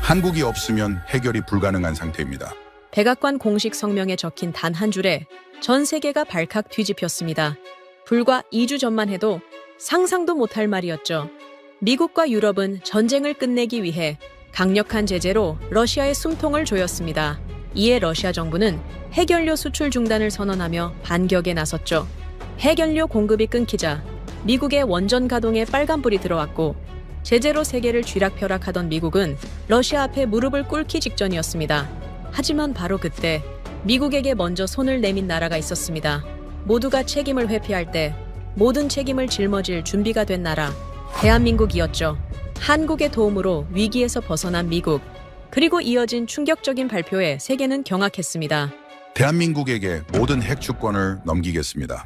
한국이 없으면 해결이 불가능한 상태입니다. 백악관 공식 성명에 적힌 단 한 줄에 전 세계가 발칵 뒤집혔습니다. 불과 2주 전만 해도 상상도 못할 말이었죠. 미국과 유럽은 전쟁을 끝내기 위해 강력한 제재로 러시아의 숨통을 조였습니다. 이에 러시아 정부는 핵연료 수출 중단을 선언하며 반격에 나섰죠. 핵연료 공급이 끊기자 미국의 원전 가동에 빨간불이 들어왔고 제재로 세계를 쥐락펴락하던 미국은 러시아 앞에 무릎을 꿇기 직전이었습니다. 하지만 바로 그때 미국에게 먼저 손을 내민 나라가 있었습니다. 모두가 책임을 회피할 때 모든 책임을 짊어질 준비가 된 나라, 대한민국이었죠. 한국의 도움으로 위기에서 벗어난 미국, 그리고 이어진 충격적인 발표에 세계는 경악했습니다. 대한민국에게 모든 핵 주권을 넘기겠습니다.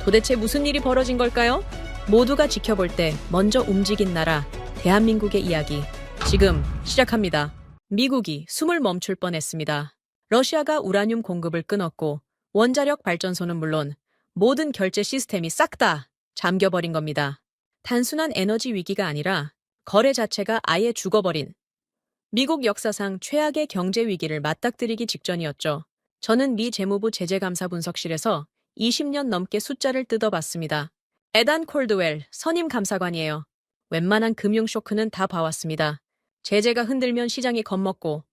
도대체 무슨 일이 벌어진 걸까요? 모두가 지켜볼 때 먼저 움직인 나라, 대한민국의 이야기. 지금 시작합니다. 미국이 숨을 멈출 뻔했습니다. 러시아가 우라늄 공급을 끊었고 원자력 발전소는 물론 모든 결제 시스템이 싹 다 잠겨버린 겁니다. 단순한 에너지 위기가 아니라 거래 자체가 아예 죽어버린 미국 역사상 최악의 경제 위기를 맞닥뜨리기 직전이었죠. 저는 미 재무부 제재감사 분석실에서 20년 넘게 숫자를 뜯어봤습니다. 에단 콜드웰 선임 감사관이에요. 웬만한 금융 쇼크는 다 봐왔습니다. 제재가 흔들면 시장이 겁먹고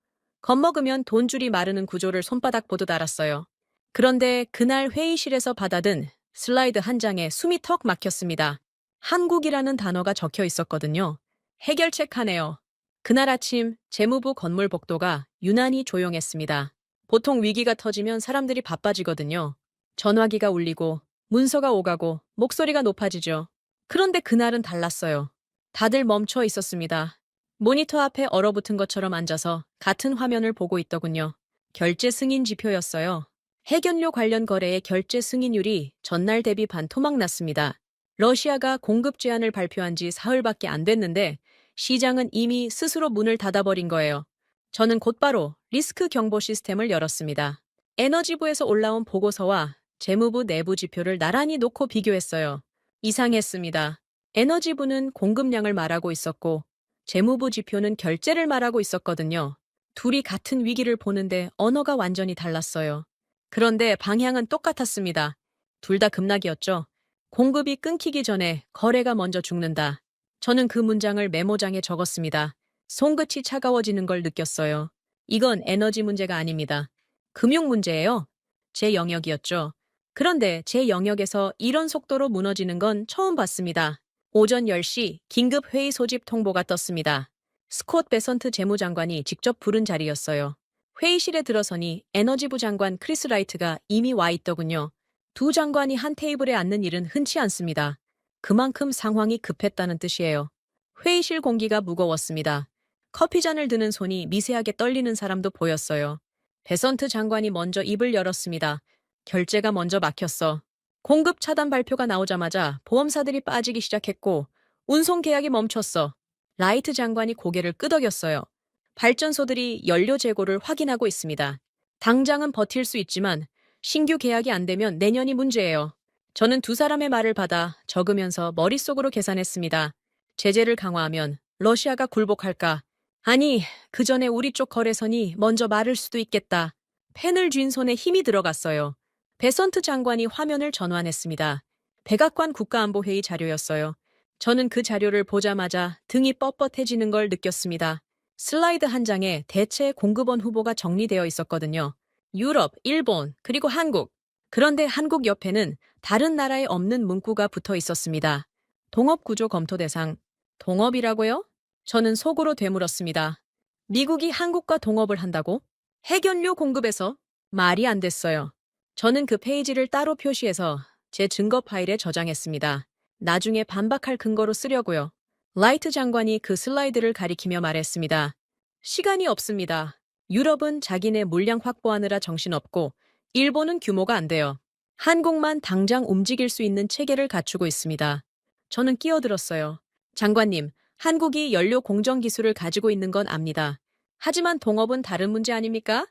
겁먹으면 돈줄이 마르는 구조를 손바닥 보듯 알았어요. 그런데 그날 회의실에서 받아든 슬라이드 한 장에 숨이 턱 막혔습니다. 한국이라는 단어가 적혀 있었거든요. 해결책하네요. 그날 아침 재무부 건물 복도가 유난히 조용했습니다. 보통 위기가 터지면 사람들이 바빠지거든요. 전화기가 울리고 문서가 오가고 목소리가 높아지죠. 그런데 그날은 달랐어요. 다들 멈춰 있었습니다. 모니터 앞에 얼어붙은 것처럼 앉아서 같은 화면을 보고 있더군요. 결제 승인 지표였어요. 핵연료 관련 거래의 결제 승인율이 전날 대비 반 토막 났습니다. 러시아가 공급 제한을 발표한 지 사흘밖에 안 됐는데 시장은 이미 스스로 문을 닫아버린 거예요. 저는 곧바로 리스크 경보 시스템을 열었습니다. 에너지부에서 올라온 보고서와 재무부 내부 지표를 나란히 놓고 비교했어요. 이상했습니다. 에너지부는 공급량을 말하고 있었고 재무부 지표는 결제를 말하고 있었거든요. 둘이 같은 위기를 보는데 언어가 완전히 달랐어요. 그런데 방향은 똑같았습니다. 둘 다 급락이었죠. 공급이 끊기기 전에 거래가 먼저 죽는다. 저는 그 문장을 메모장에 적었습니다. 손끝이 차가워지는 걸 느꼈어요. 이건 에너지 문제가 아닙니다. 금융 문제예요. 제 영역이었죠. 그런데 제 영역에서 이런 속도로 무너지는 건 처음 봤습니다. 오전 10시 긴급 회의 소집 통보가 떴습니다. 스콧 베선트 재무장관이 직접 부른 자리였어요. 회의실에 들어서니 에너지부 장관 크리스 라이트가 이미 와 있더군요. 두 장관이 한 테이블에 앉는 일은 흔치 않습니다. 그만큼 상황이 급했다는 뜻이에요. 회의실 공기가 무거웠습니다. 커피잔을 드는 손이 미세하게 떨리는 사람도 보였어요. 베선트 장관이 먼저 입을 열었습니다. 결제가 먼저 막혔어. 공급 차단 발표가 나오자마자 보험사들이 빠지기 시작했고 운송 계약이 멈췄어. 라이트 장관이 고개를 끄덕였어요. 발전소들이 연료 재고를 확인하고 있습니다. 당장은 버틸 수 있지만 신규 계약이 안 되면 내년이 문제예요. 저는 두 사람의 말을 받아 적으면서 머릿속으로 계산했습니다. 제재를 강화하면 러시아가 굴복할까? 아니, 그 전에 우리 쪽 거래선이 먼저 마를 수도 있겠다. 펜을 쥔 손에 힘이 들어갔어요. 베선트 장관이 화면을 전환했습니다. 백악관 국가안보회의 자료였어요. 저는 그 자료를 보자마자 등이 뻣뻣해지는 걸 느꼈습니다. 슬라이드 한 장에 대체 공급원 후보가 정리되어 있었거든요. 유럽, 일본, 그리고 한국. 그런데 한국 옆에는 다른 나라에 없는 문구가 붙어 있었습니다. 동업구조 검토 대상. 동업이라고요? 저는 속으로 되물었습니다. 미국이 한국과 동업을 한다고? 핵연료 공급에서? 말이 안 됐어요. 저는 그 페이지를 따로 표시해서 제 증거 파일에 저장했습니다. 나중에 반박할 근거로 쓰려고요. 라이트 장관이 그 슬라이드를 가리키며 말했습니다. 시간이 없습니다. 유럽은 자기네 물량 확보하느라 정신없고 일본은 규모가 안 돼요. 한국만 당장 움직일 수 있는 체계를 갖추고 있습니다. 저는 끼어들었어요. 장관님, 한국이 연료 공정 기술을 가지고 있는 건 압니다. 하지만 동업은 다른 문제 아닙니까?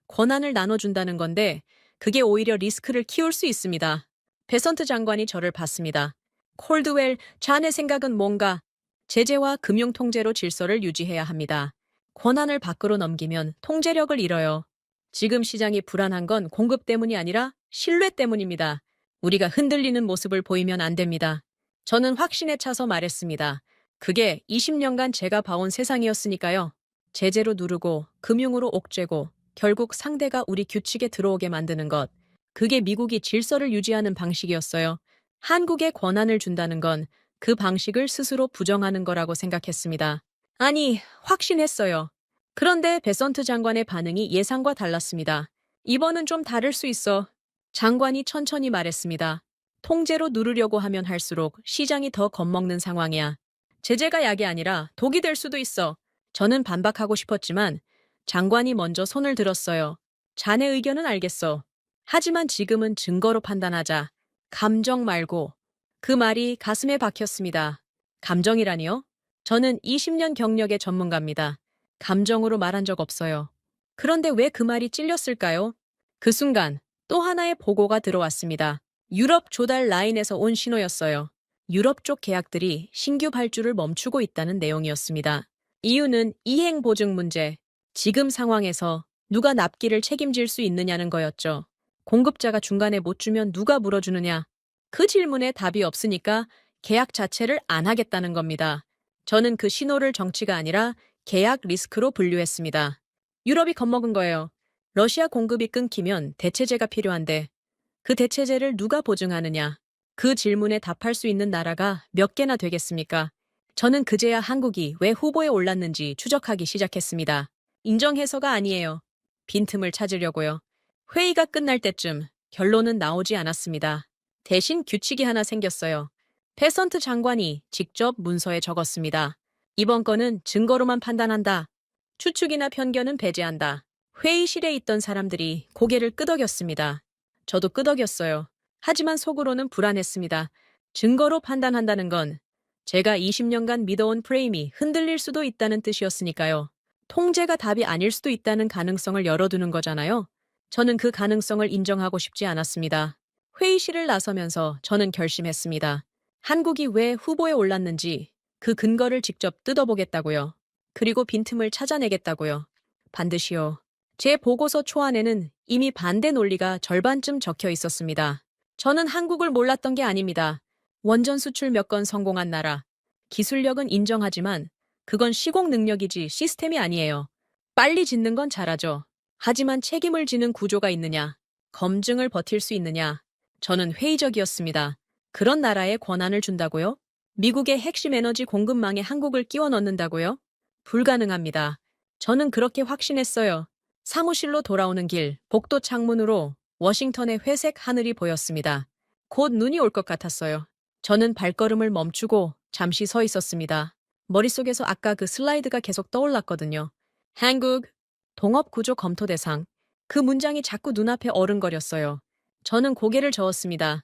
권한을 나눠준다는 건데 그게 오히려 리스크를 키울 수 있습니다. 베선트 장관이 저를 봤습니다. 콜드웰, 자네 생각은 뭔가? 제재와 금융 통제로 질서를 유지해야 합니다. 권한을 밖으로 넘기면 통제력을 잃어요. 지금 시장이 불안한 건 공급 때문이 아니라 신뢰 때문입니다. 우리가 흔들리는 모습을 보이면 안 됩니다. 저는 확신에 차서 말했습니다. 그게 20년간 제가 봐온 세상이었으니까요. 제재로 누르고 금융으로 옥죄고 결국 상대가 우리 규칙에 들어오게 만드는 것. 그게 미국이 질서를 유지하는 방식이었어요. 한국에 권한을 준다는 건 그 방식을 스스로 부정하는 거라고 생각했습니다. 아니, 확신했어요. 그런데 베선트 장관의 반응이 예상과 달랐습니다. 이번은 좀 다를 수 있어. 장관이 천천히 말했습니다. 통제로 누르려고 하면 할수록 시장이 더 겁먹는 상황이야. 제재가 약이 아니라 독이 될 수도 있어. 저는 반박하고 싶었지만 장관이 먼저 손을 들었어요. 자네 의견은 알겠어. 하지만 지금은 증거로 판단하자. 감정 말고. 그 말이 가슴에 박혔습니다. 감정이라니요? 저는 20년 경력의 전문가입니다. 감정으로 말한 적 없어요. 그런데 왜 그 말이 찔렸을까요? 그 순간 또 하나의 보고가 들어왔습니다. 유럽 조달 라인에서 온 신호였어요. 유럽 쪽 계약들이 신규 발주를 멈추고 있다는 내용이었습니다. 이유는 이행 보증 문제. 지금 상황에서 누가 납기를 책임질 수 있느냐는 거였죠. 공급자가 중간에 못 주면 누가 물어주느냐. 그 질문에 답이 없으니까 계약 자체를 안 하겠다는 겁니다. 저는 그 신호를 정치가 아니라 계약 리스크로 분류했습니다. 유럽이 겁먹은 거예요. 러시아 공급이 끊기면 대체제가 필요한데 그 대체제를 누가 보증하느냐. 그 질문에 답할 수 있는 나라가 몇 개나 되겠습니까? 저는 그제야 한국이 왜 후보에 올랐는지 추적하기 시작했습니다. 인정해서가 아니에요. 빈틈을 찾으려고요. 회의가 끝날 때쯤 결론은 나오지 않았습니다. 대신 규칙이 하나 생겼어요. 베선트 장관이 직접 문서에 적었습니다. 이번 건은 증거로만 판단한다. 추측이나 편견은 배제한다. 회의실에 있던 사람들이 고개를 끄덕였습니다. 저도 끄덕였어요. 하지만 속으로는 불안했습니다. 증거로 판단한다는 건 제가 20년간 믿어온 프레임이 흔들릴 수도 있다는 뜻이었으니까요. 통제가 답이 아닐 수도 있다는 가능성을 열어두는 거잖아요. 저는 그 가능성을 인정하고 싶지 않았습니다. 회의실을 나서면서 저는 결심했습니다. 한국이 왜 후보에 올랐는지 그 근거를 직접 뜯어보겠다고요. 그리고 빈틈을 찾아내겠다고요. 반드시요. 제 보고서 초안에는 이미 반대 논리가 절반쯤 적혀 있었습니다. 저는 한국을 몰랐던 게 아닙니다. 원전 수출 몇 건 성공한 나라. 기술력은 인정하지만 그건 시공 능력이지 시스템이 아니에요. 빨리 짓는 건 잘하죠. 하지만 책임을 지는 구조가 있느냐, 검증을 버틸 수 있느냐. 저는 회의적이었습니다. 그런 나라에 권한을 준다고요? 미국의 핵심 에너지 공급망에 한국을 끼워 넣는다고요? 불가능합니다. 저는 그렇게 확신했어요. 사무실로 돌아오는 길, 복도 창문으로 워싱턴의 회색 하늘이 보였습니다. 곧 눈이 올 것 같았어요. 저는 발걸음을 멈추고 잠시 서 있었습니다. 머릿속에서 아까 그 슬라이드가 계속 떠올랐거든요. 한국, 동업구조 검토 대상. 그 문장이 자꾸 눈앞에 어른거렸어요. 저는 고개를 저었습니다.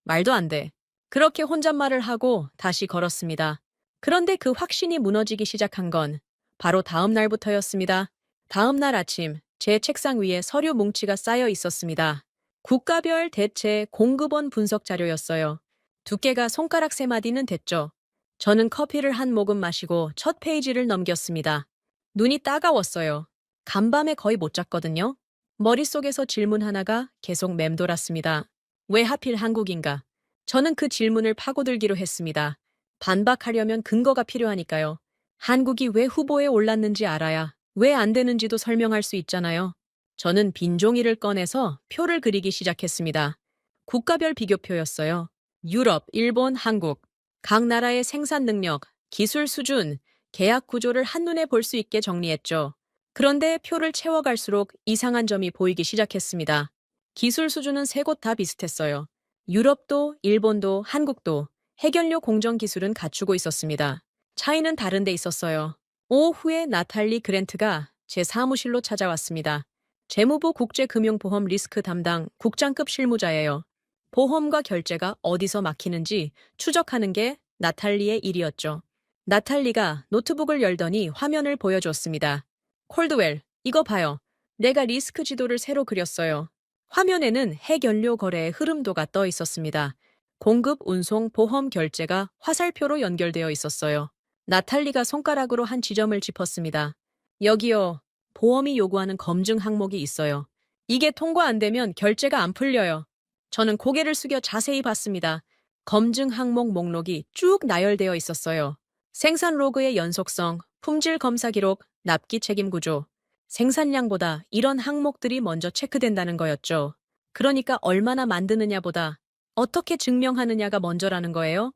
말도 안 돼. 그렇게 혼잣말을 하고 다시 걸었습니다. 그런데 그 확신이 무너지기 시작한 건 바로 다음 날부터였습니다. 다음 날 아침, 제 책상 위에 서류 뭉치가 쌓여 있었습니다. 국가별 대체 공급원 분석 자료였어요. 두께가 손가락 3마디는 됐죠. 저는 커피를 한 모금 마시고 첫 페이지를 넘겼습니다. 눈이 따가웠어요. 간밤에 거의 못 잤거든요. 머릿속에서 질문 하나가 계속 맴돌았습니다. 왜 하필 한국인가? 저는 그 질문을 파고들기로 했습니다. 반박하려면 근거가 필요하니까요. 한국이 왜 후보에 올랐는지 알아야 왜 안 되는지도 설명할 수 있잖아요. 저는 빈 종이를 꺼내서 표를 그리기 시작했습니다. 국가별 비교표였어요. 유럽, 일본, 한국. 각 나라의 생산 능력, 기술 수준, 계약 구조를 한눈에 볼 수 있게 정리했죠. 그런데 표를 채워갈수록 이상한 점이 보이기 시작했습니다. 기술 수준은 3곳 다 비슷했어요. 유럽도, 일본도, 한국도 핵연료 공정 기술은 갖추고 있었습니다. 차이는 다른 데 있었어요. 오후에 나탈리 그랜트가 제 사무실로 찾아왔습니다. 재무부 국제금융보험 리스크 담당 국장급 실무자예요. 보험과 결제가 어디서 막히는지 추적하는 게 나탈리의 일이었죠. 나탈리가 노트북을 열더니 화면을 보여줬습니다. 콜드웰, 이거 봐요. 내가 리스크 지도를 새로 그렸어요. 화면에는 핵연료 거래의 흐름도가 떠 있었습니다. 공급, 운송, 보험, 결제가 화살표로 연결되어 있었어요. 나탈리가 손가락으로 한 지점을 짚었습니다. 여기요. 보험이 요구하는 검증 항목이 있어요. 이게 통과 안 되면 결제가 안 풀려요. 저는 고개를 숙여 자세히 봤습니다. 검증 항목 목록이 쭉 나열되어 있었어요. 생산 로그의 연속성, 품질 검사 기록, 납기 책임 구조. 생산량보다 이런 항목들이 먼저 체크된다는 거였죠. 그러니까 얼마나 만드느냐보다 어떻게 증명하느냐가 먼저라는 거예요?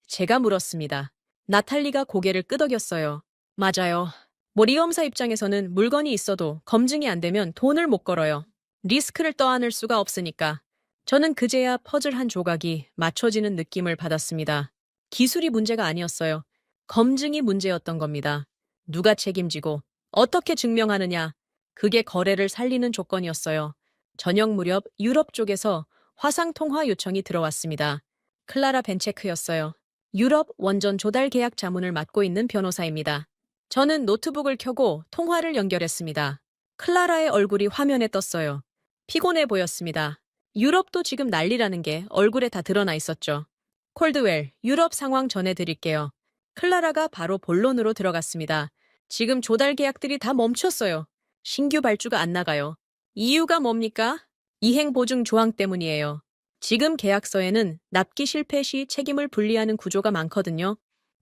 제가 물었습니다. 나탈리가 고개를 끄덕였어요. 맞아요. 모리엄사 입장에서는 물건이 있어도 검증이 안 되면 돈을 못 걸어요. 리스크를 떠안을 수가 없으니까. 저는 그제야 퍼즐 한 조각이 맞춰지는 느낌을 받았습니다. 기술이 문제가 아니었어요. 검증이 문제였던 겁니다. 누가 책임지고 어떻게 증명하느냐. 그게 거래를 살리는 조건이었어요. 저녁 무렵 유럽 쪽에서 화상 통화 요청이 들어왔습니다. 클라라 벤체크였어요. 유럽 원전 조달 계약 자문을 맡고 있는 변호사입니다. 저는 노트북을 켜고 통화를 연결했습니다. 클라라의 얼굴이 화면에 떴어요. 피곤해 보였습니다. 유럽도 지금 난리라는 게 얼굴에 다 드러나 있었죠. 콜드웰, 유럽 상황 전해드릴게요. 클라라가 바로 본론으로 들어갔습니다. 지금 조달 계약들이 다 멈췄어요. 신규 발주가 안 나가요. 이유가 뭡니까? 이행 보증 조항 때문이에요. 지금 계약서에는 납기 실패 시 책임을 분리하는 구조가 많거든요.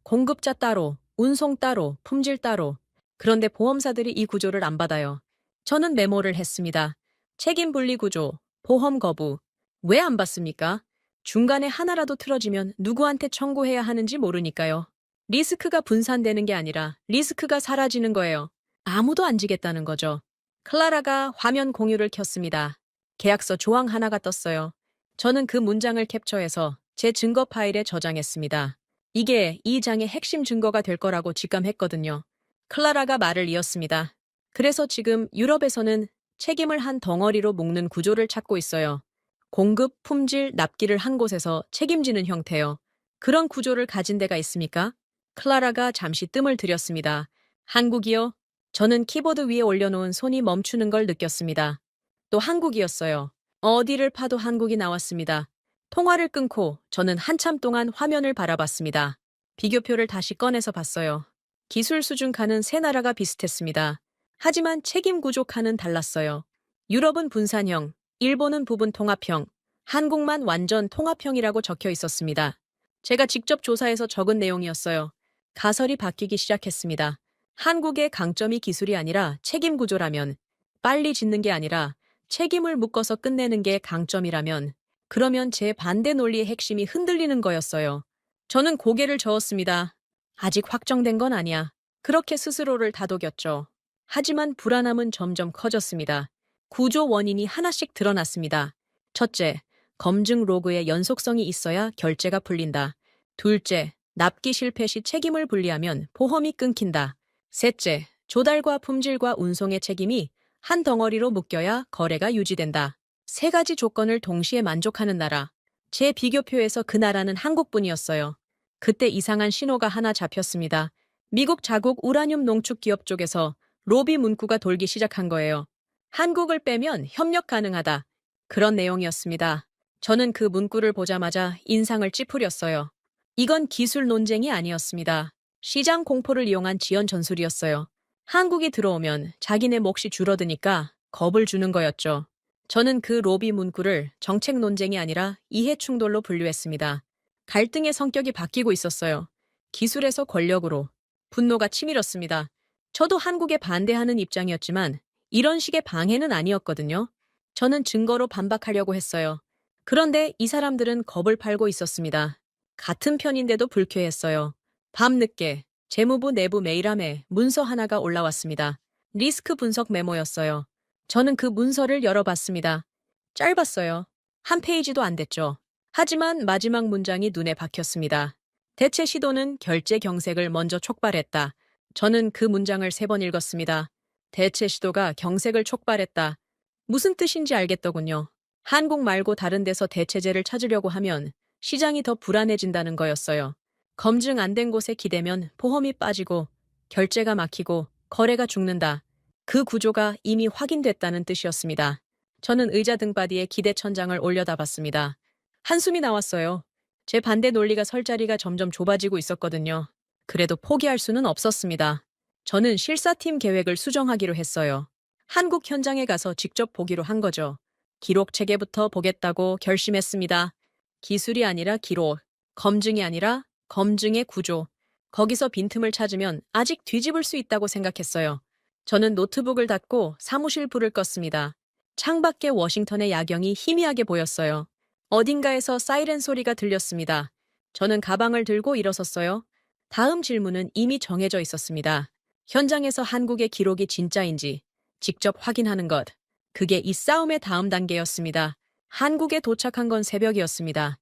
공급자 따로, 운송 따로, 품질 따로. 그런데 보험사들이 이 구조를 안 받아요. 저는 메모를 했습니다. 책임 분리 구조, 보험 거부. 왜 안 받습니까? 중간에 하나라도 틀어지면 누구한테 청구해야 하는지 모르니까요. 리스크가 분산되는 게 아니라 리스크가 사라지는 거예요. 아무도 안 지겠다는 거죠. 클라라가 화면 공유를 켰습니다. 계약서 조항 하나가 떴어요. 저는 그 문장을 캡처해서 제 증거 파일에 저장했습니다. 이게 이 장의 핵심 증거가 될 거라고 직감했거든요. 클라라가 말을 이었습니다. 그래서 지금 유럽에서는 책임을 한 덩어리로 묶는 구조를 찾고 있어요. 공급, 품질, 납기를 한 곳에서 책임지는 형태요. 그런 구조를 가진 데가 있습니까? 클라라가 잠시 뜸을 들였습니다. 한국이요? 저는 키보드 위에 올려놓은 손이 멈추는 걸 느꼈습니다. 또 한국이었어요. 어디를 파도 한국이 나왔습니다. 통화를 끊고 저는 한참 동안 화면을 바라봤습니다. 비교표를 다시 꺼내서 봤어요. 기술 수준 칸은 세 나라가 비슷했습니다. 하지만 책임 구조 칸은 달랐어요. 유럽은 분산형, 일본은 부분 통합형, 한국만 완전 통합형이라고 적혀 있었습니다. 제가 직접 조사해서 적은 내용이었어요. 가설이 바뀌기 시작했습니다. 한국의 강점이 기술이 아니라 책임 구조라면, 빨리 짓는 게 아니라 책임을 묶어서 끝내는 게 강점이라면, 그러면 제 반대 논리의 핵심이 흔들리는 거였어요. 저는 고개를 저었습니다. 아직 확정된 건 아니야. 그렇게 스스로를 다독였죠. 하지만 불안함은 점점 커졌습니다. 구조 원인이 하나씩 드러났습니다. 첫째, 검증 로그에 연속성이 있어야 결제가 풀린다. 둘째, 납기 실패 시 책임을 분리하면 보험이 끊긴다. 셋째, 조달과 품질과 운송의 책임이 한 덩어리로 묶여야 거래가 유지된다. 세 가지 조건을 동시에 만족하는 나라. 제 비교표에서 그 나라는 한국뿐이었어요. 그때 이상한 신호가 하나 잡혔습니다. 미국 자국 우라늄 농축 기업 쪽에서 로비 문구가 돌기 시작한 거예요. 한국을 빼면 협력 가능하다. 그런 내용이었습니다. 저는 그 문구를 보자마자 인상을 찌푸렸어요. 이건 기술 논쟁이 아니었습니다. 시장 공포를 이용한 지연 전술이었어요. 한국이 들어오면 자기네 몫이 줄어드니까 겁을 주는 거였죠. 저는 그 로비 문구를 정책 논쟁이 아니라 이해 충돌로 분류했습니다. 갈등의 성격이 바뀌고 있었어요. 기술에서 권력으로. 분노가 치밀었습니다. 저도 한국에 반대하는 입장이었지만 이런 식의 방해는 아니었거든요. 저는 증거로 반박하려고 했어요. 그런데 이 사람들은 겁을 팔고 있었습니다. 같은 편인데도 불쾌했어요. 밤늦게 재무부 내부 메일함에 문서 하나가 올라왔습니다. 리스크 분석 메모였어요. 저는 그 문서를 열어봤습니다. 짧았어요. 한 페이지도 안 됐죠. 하지만 마지막 문장이 눈에 박혔습니다. 대체 시도는 결제 경색을 먼저 촉발했다. 저는 그 문장을 3번 읽었습니다. 대체 시도가 경색을 촉발했다. 무슨 뜻인지 알겠더군요. 한국 말고 다른 데서 대체제를 찾으려고 하면 시장이 더 불안해진다는 거였어요. 검증 안 된 곳에 기대면 보험이 빠지고 결제가 막히고 거래가 죽는다. 그 구조가 이미 확인됐다는 뜻이었습니다. 저는 의자 등받이에 기대 천장을 올려다봤습니다. 한숨이 나왔어요. 제 반대 논리가 설 자리가 점점 좁아지고 있었거든요. 그래도 포기할 수는 없었습니다. 저는 실사팀 계획을 수정하기로 했어요. 한국 현장에 가서 직접 보기로 한 거죠. 기록 체계부터 보겠다고 결심했습니다. 기술이 아니라 기록, 검증이 아니라 검증의 구조. 거기서 빈틈을 찾으면 아직 뒤집을 수 있다고 생각했어요. 저는 노트북을 닫고 사무실 불을 껐습니다. 창밖에 워싱턴의 야경이 희미하게 보였어요. 어딘가에서 사이렌 소리가 들렸습니다. 저는 가방을 들고 일어섰어요. 다음 질문은 이미 정해져 있었습니다. 현장에서 한국의 기록이 진짜인지 직접 확인하는 것. 그게 이 싸움의 다음 단계였습니다. 한국에 도착한 건 새벽이었습니다.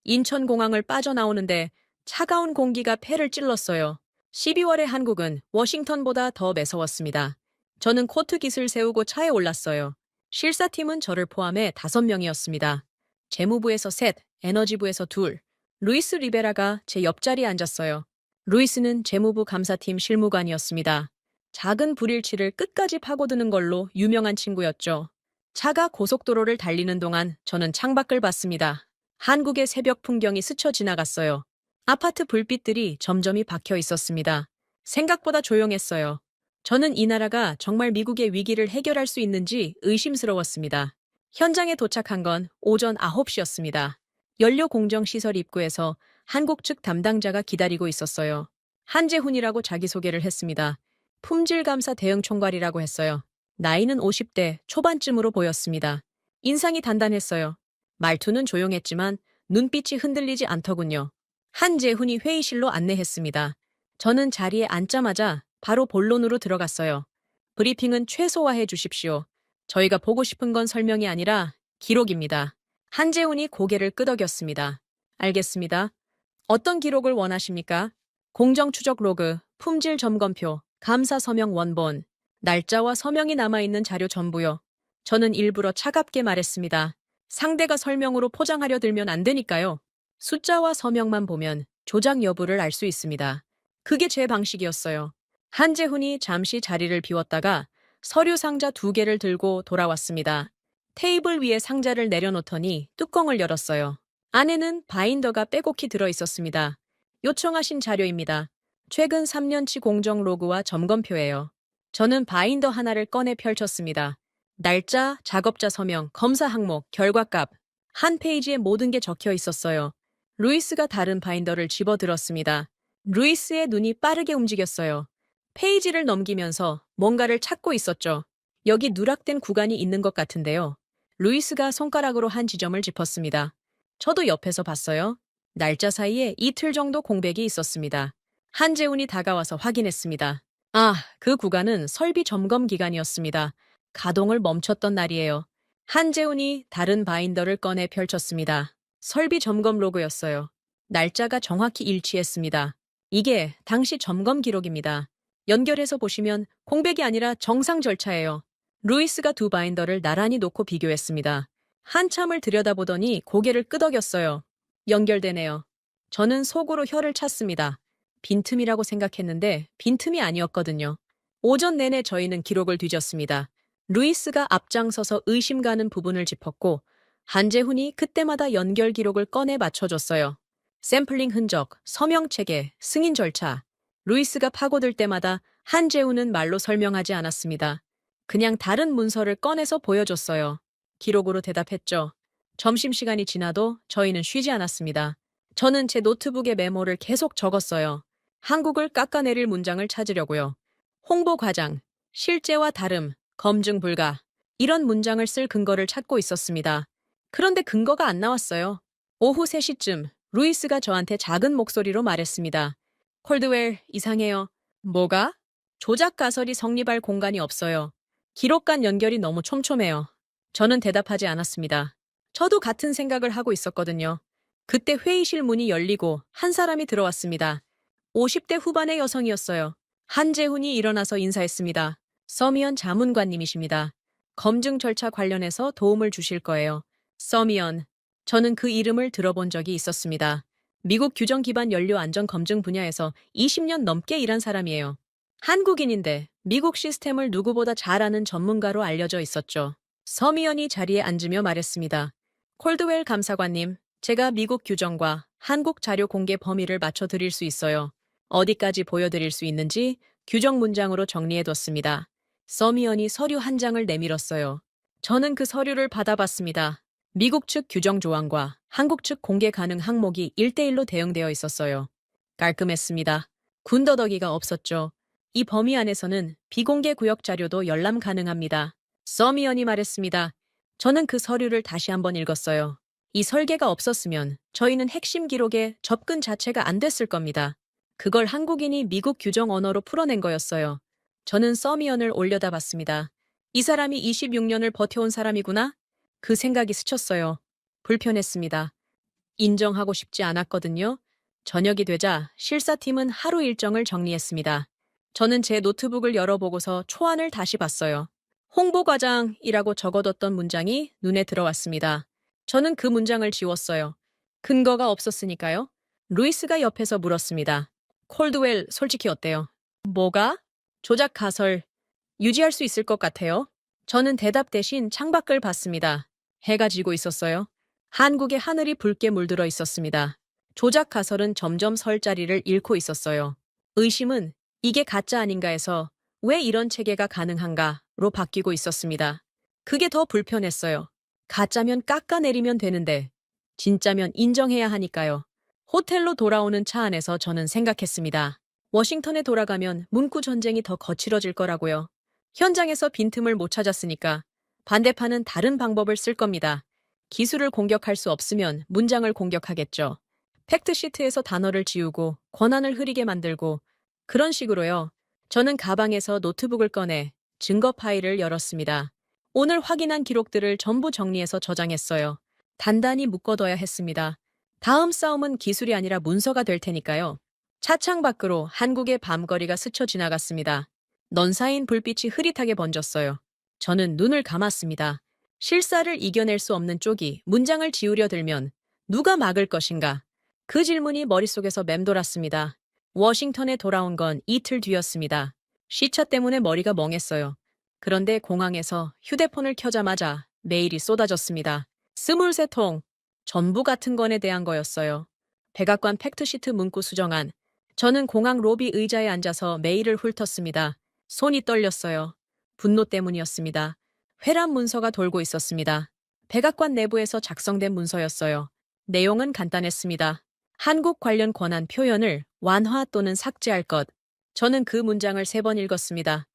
인천공항을 빠져나오는데 차가운 공기가 폐를 찔렀어요. 12월의 한국은 워싱턴보다 더 매서웠습니다. 저는 코트 깃을 세우고 차에 올랐어요. 실사팀은 저를 포함해 5명이었습니다. 재무부에서 셋, 에너지부에서 둘, 루이스 리베라가 제 옆자리에 앉았어요. 루이스는 재무부 감사팀 실무관이었습니다. 작은 불일치를 끝까지 파고드는 걸로 유명한 친구였죠. 차가 고속도로를 달리는 동안 저는 창밖을 봤습니다. 한국의 새벽 풍경이 스쳐 지나갔어요. 아파트 불빛들이 점점이 박혀 있었습니다. 생각보다 조용했어요. 저는 이 나라가 정말 미국의 위기를 해결할 수 있는지 의심스러웠습니다. 현장에 도착한 건 오전 9시였습니다. 연료공정시설 입구에서 한국 측 담당자가 기다리고 있었어요. 한재훈이라고 자기소개를 했습니다. 품질감사 대응 총괄이라고 했어요. 나이는 50대 초반쯤으로 보였습니다. 인상이 단단했어요. 말투는 조용했지만 눈빛이 흔들리지 않더군요. 한재훈이 회의실로 안내했습니다. 저는 자리에 앉자마자 바로 본론으로 들어갔어요. 브리핑은 최소화해 주십시오. 저희가 보고 싶은 건 설명이 아니라 기록입니다. 한재훈이 고개를 끄덕였습니다. 알겠습니다. 어떤 기록을 원하십니까? 공정추적 로그, 품질 점검표, 감사 서명 원본, 날짜와 서명이 남아있는 자료 전부요. 저는 일부러 차갑게 말했습니다. 상대가 설명으로 포장하려 들면 안 되니까요. 숫자와 서명만 보면 조작 여부를 알 수 있습니다. 그게 제 방식이었어요. 한재훈이 잠시 자리를 비웠다가 서류 상자 2개를 들고 돌아왔습니다. 테이블 위에 상자를 내려놓더니 뚜껑을 열었어요. 안에는 바인더가 빼곡히 들어있었습니다. 요청하신 자료입니다. 최근 3년치 공정 로그와 점검표예요. 저는 바인더 하나를 꺼내 펼쳤습니다. 날짜, 작업자 서명, 검사 항목, 결과값. 한 페이지에 모든 게 적혀 있었어요. 루이스가 다른 바인더를 집어들었습니다. 루이스의 눈이 빠르게 움직였어요. 페이지를 넘기면서 뭔가를 찾고 있었죠. 여기 누락된 구간이 있는 것 같은데요. 루이스가 손가락으로 한 지점을 짚었습니다. 저도 옆에서 봤어요. 날짜 사이에 이틀 정도 공백이 있었습니다. 한재훈이 다가와서 확인했습니다. 아, 그 구간은 설비 점검 기간이었습니다. 가동을 멈췄던 날이에요. 한재훈이 다른 바인더를 꺼내 펼쳤습니다. 설비 점검 로그였어요. 날짜가 정확히 일치했습니다. 이게 당시 점검 기록입니다. 연결해서 보시면 공백이 아니라 정상 절차예요. 루이스가 2 바인더를 나란히 놓고 비교했습니다. 한참을 들여다보더니 고개를 끄덕였어요. 연결되네요. 저는 속으로 혀를 찼습니다. 빈틈이라고 생각했는데 빈틈이 아니었거든요. 오전 내내 저희는 기록을 뒤졌습니다. 루이스가 앞장서서 의심 가는 부분을 짚었고 한재훈이 그때마다 연결 기록을 꺼내 맞춰줬어요. 샘플링 흔적, 서명 체계, 승인 절차. 루이스가 파고들 때마다 한재훈은 말로 설명하지 않았습니다. 그냥 다른 문서를 꺼내서 보여줬어요. 기록으로 대답했죠. 점심시간이 지나도 저희는 쉬지 않았습니다. 저는 제 노트북에 메모를 계속 적었어요. 한국을 깎아내릴 문장을 찾으려고요. 홍보 과장, 실제와 다름, 검증 불가. 이런 문장을 쓸 근거를 찾고 있었습니다. 그런데 근거가 안 나왔어요. 오후 3시쯤 루이스가 저한테 작은 목소리로 말했습니다. 콜드웰, 이상해요. 뭐가? 조작 가설이 성립할 공간이 없어요. 기록 간 연결이 너무 촘촘해요. 저는 대답하지 않았습니다. 저도 같은 생각을 하고 있었거든요. 그때 회의실 문이 열리고 한 사람이 들어왔습니다. 50대 후반의 여성이었어요. 한재훈이 일어나서 인사했습니다. 서미연 자문관님이십니다. 검증 절차 관련해서 도움을 주실 거예요. 서미연. 저는 그 이름을 들어본 적이 있었습니다. 미국 규정 기반 연료 안전 검증 분야에서 20년 넘게 일한 사람이에요. 한국인인데 미국 시스템을 누구보다 잘 아는 전문가로 알려져 있었죠. 서미연이 자리에 앉으며 말했습니다. 콜드웰 감사관님, 제가 미국 규정과 한국 자료 공개 범위를 맞춰드릴 수 있어요. 어디까지 보여드릴 수 있는지 규정 문장으로 정리해뒀습니다. 서미언이 서류 한 장을 내밀었어요. 저는 그 서류를 받아봤습니다. 미국 측 규정 조항과 한국 측 공개 가능 항목이 1대1로 대응되어 있었어요. 깔끔했습니다. 군더더기가 없었죠. 이 범위 안에서는 비공개 구역 자료도 열람 가능합니다. 서미언이 말했습니다. 저는 그 서류를 다시 한번 읽었어요. 이 설계가 없었으면 저희는 핵심 기록에 접근 자체가 안 됐을 겁니다. 그걸 한국인이 미국 규정 언어로 풀어낸 거였어요. 저는 서미언을 올려다봤습니다. 이 사람이 26년을 버텨온 사람이구나? 그 생각이 스쳤어요. 불편했습니다. 인정하고 싶지 않았거든요. 저녁이 되자 실사팀은 하루 일정을 정리했습니다. 저는 제 노트북을 열어보고서 초안을 다시 봤어요. 홍보과장이라고 적어뒀던 문장이 눈에 들어왔습니다. 저는 그 문장을 지웠어요. 근거가 없었으니까요. 루이스가 옆에서 물었습니다. 콜드웰 솔직히 어때요? 뭐가? 조작 가설. 유지할 수 있을 것 같아요. 저는 대답 대신 창밖을 봤습니다. 해가 지고 있었어요. 한국의 하늘이 붉게 물들어 있었습니다. 조작 가설은 점점 설 자리를 잃고 있었어요. 의심은 이게 가짜 아닌가 해서 왜 이런 체계가 가능한가로 바뀌고 있었습니다. 그게 더 불편했어요. 가짜면 깎아내리면 되는데 진짜면 인정해야 하니까요. 호텔로 돌아오는 차 안에서 저는 생각했습니다. 워싱턴에 돌아가면 문구 전쟁이 더 거칠어질 거라고요. 현장에서 빈틈을 못 찾았으니까 반대파는 다른 방법을 쓸 겁니다. 기술을 공격할 수 없으면 문장을 공격하겠죠. 팩트시트에서 단어를 지우고 권한을 흐리게 만들고 그런 식으로요. 저는 가방에서 노트북을 꺼내 증거 파일을 열었습니다. 오늘 확인한 기록들을 전부 정리해서 저장했어요. 단단히 묶어둬야 했습니다. 다음 싸움은 기술이 아니라 문서가 될 테니까요. 차창 밖으로 한국의 밤거리가 스쳐 지나갔습니다. 넌 사인 불빛이 흐릿하게 번졌어요. 저는 눈을 감았습니다. 실사를 이겨낼 수 없는 쪽이 문장을 지우려 들면 누가 막을 것인가? 그 질문이 머릿속에서 맴돌았습니다. 워싱턴에 돌아온 건 이틀 뒤였습니다. 시차 때문에 머리가 멍했어요. 그런데 공항에서 휴대폰을 켜자마자 메일이 쏟아졌습니다. 23통. 전부 같은 건에 대한 거였어요. 백악관 팩트시트 문구 수정안. 저는 공항 로비 의자에 앉아서 메일을 훑었습니다. 손이 떨렸어요. 분노 때문이었습니다. 회람 문서가 돌고 있었습니다. 백악관 내부에서 작성된 문서였어요. 내용은 간단했습니다. 한국 관련 권한 표현을 완화 또는 삭제할 것. 저는 그 문장을 3번 읽었습니다.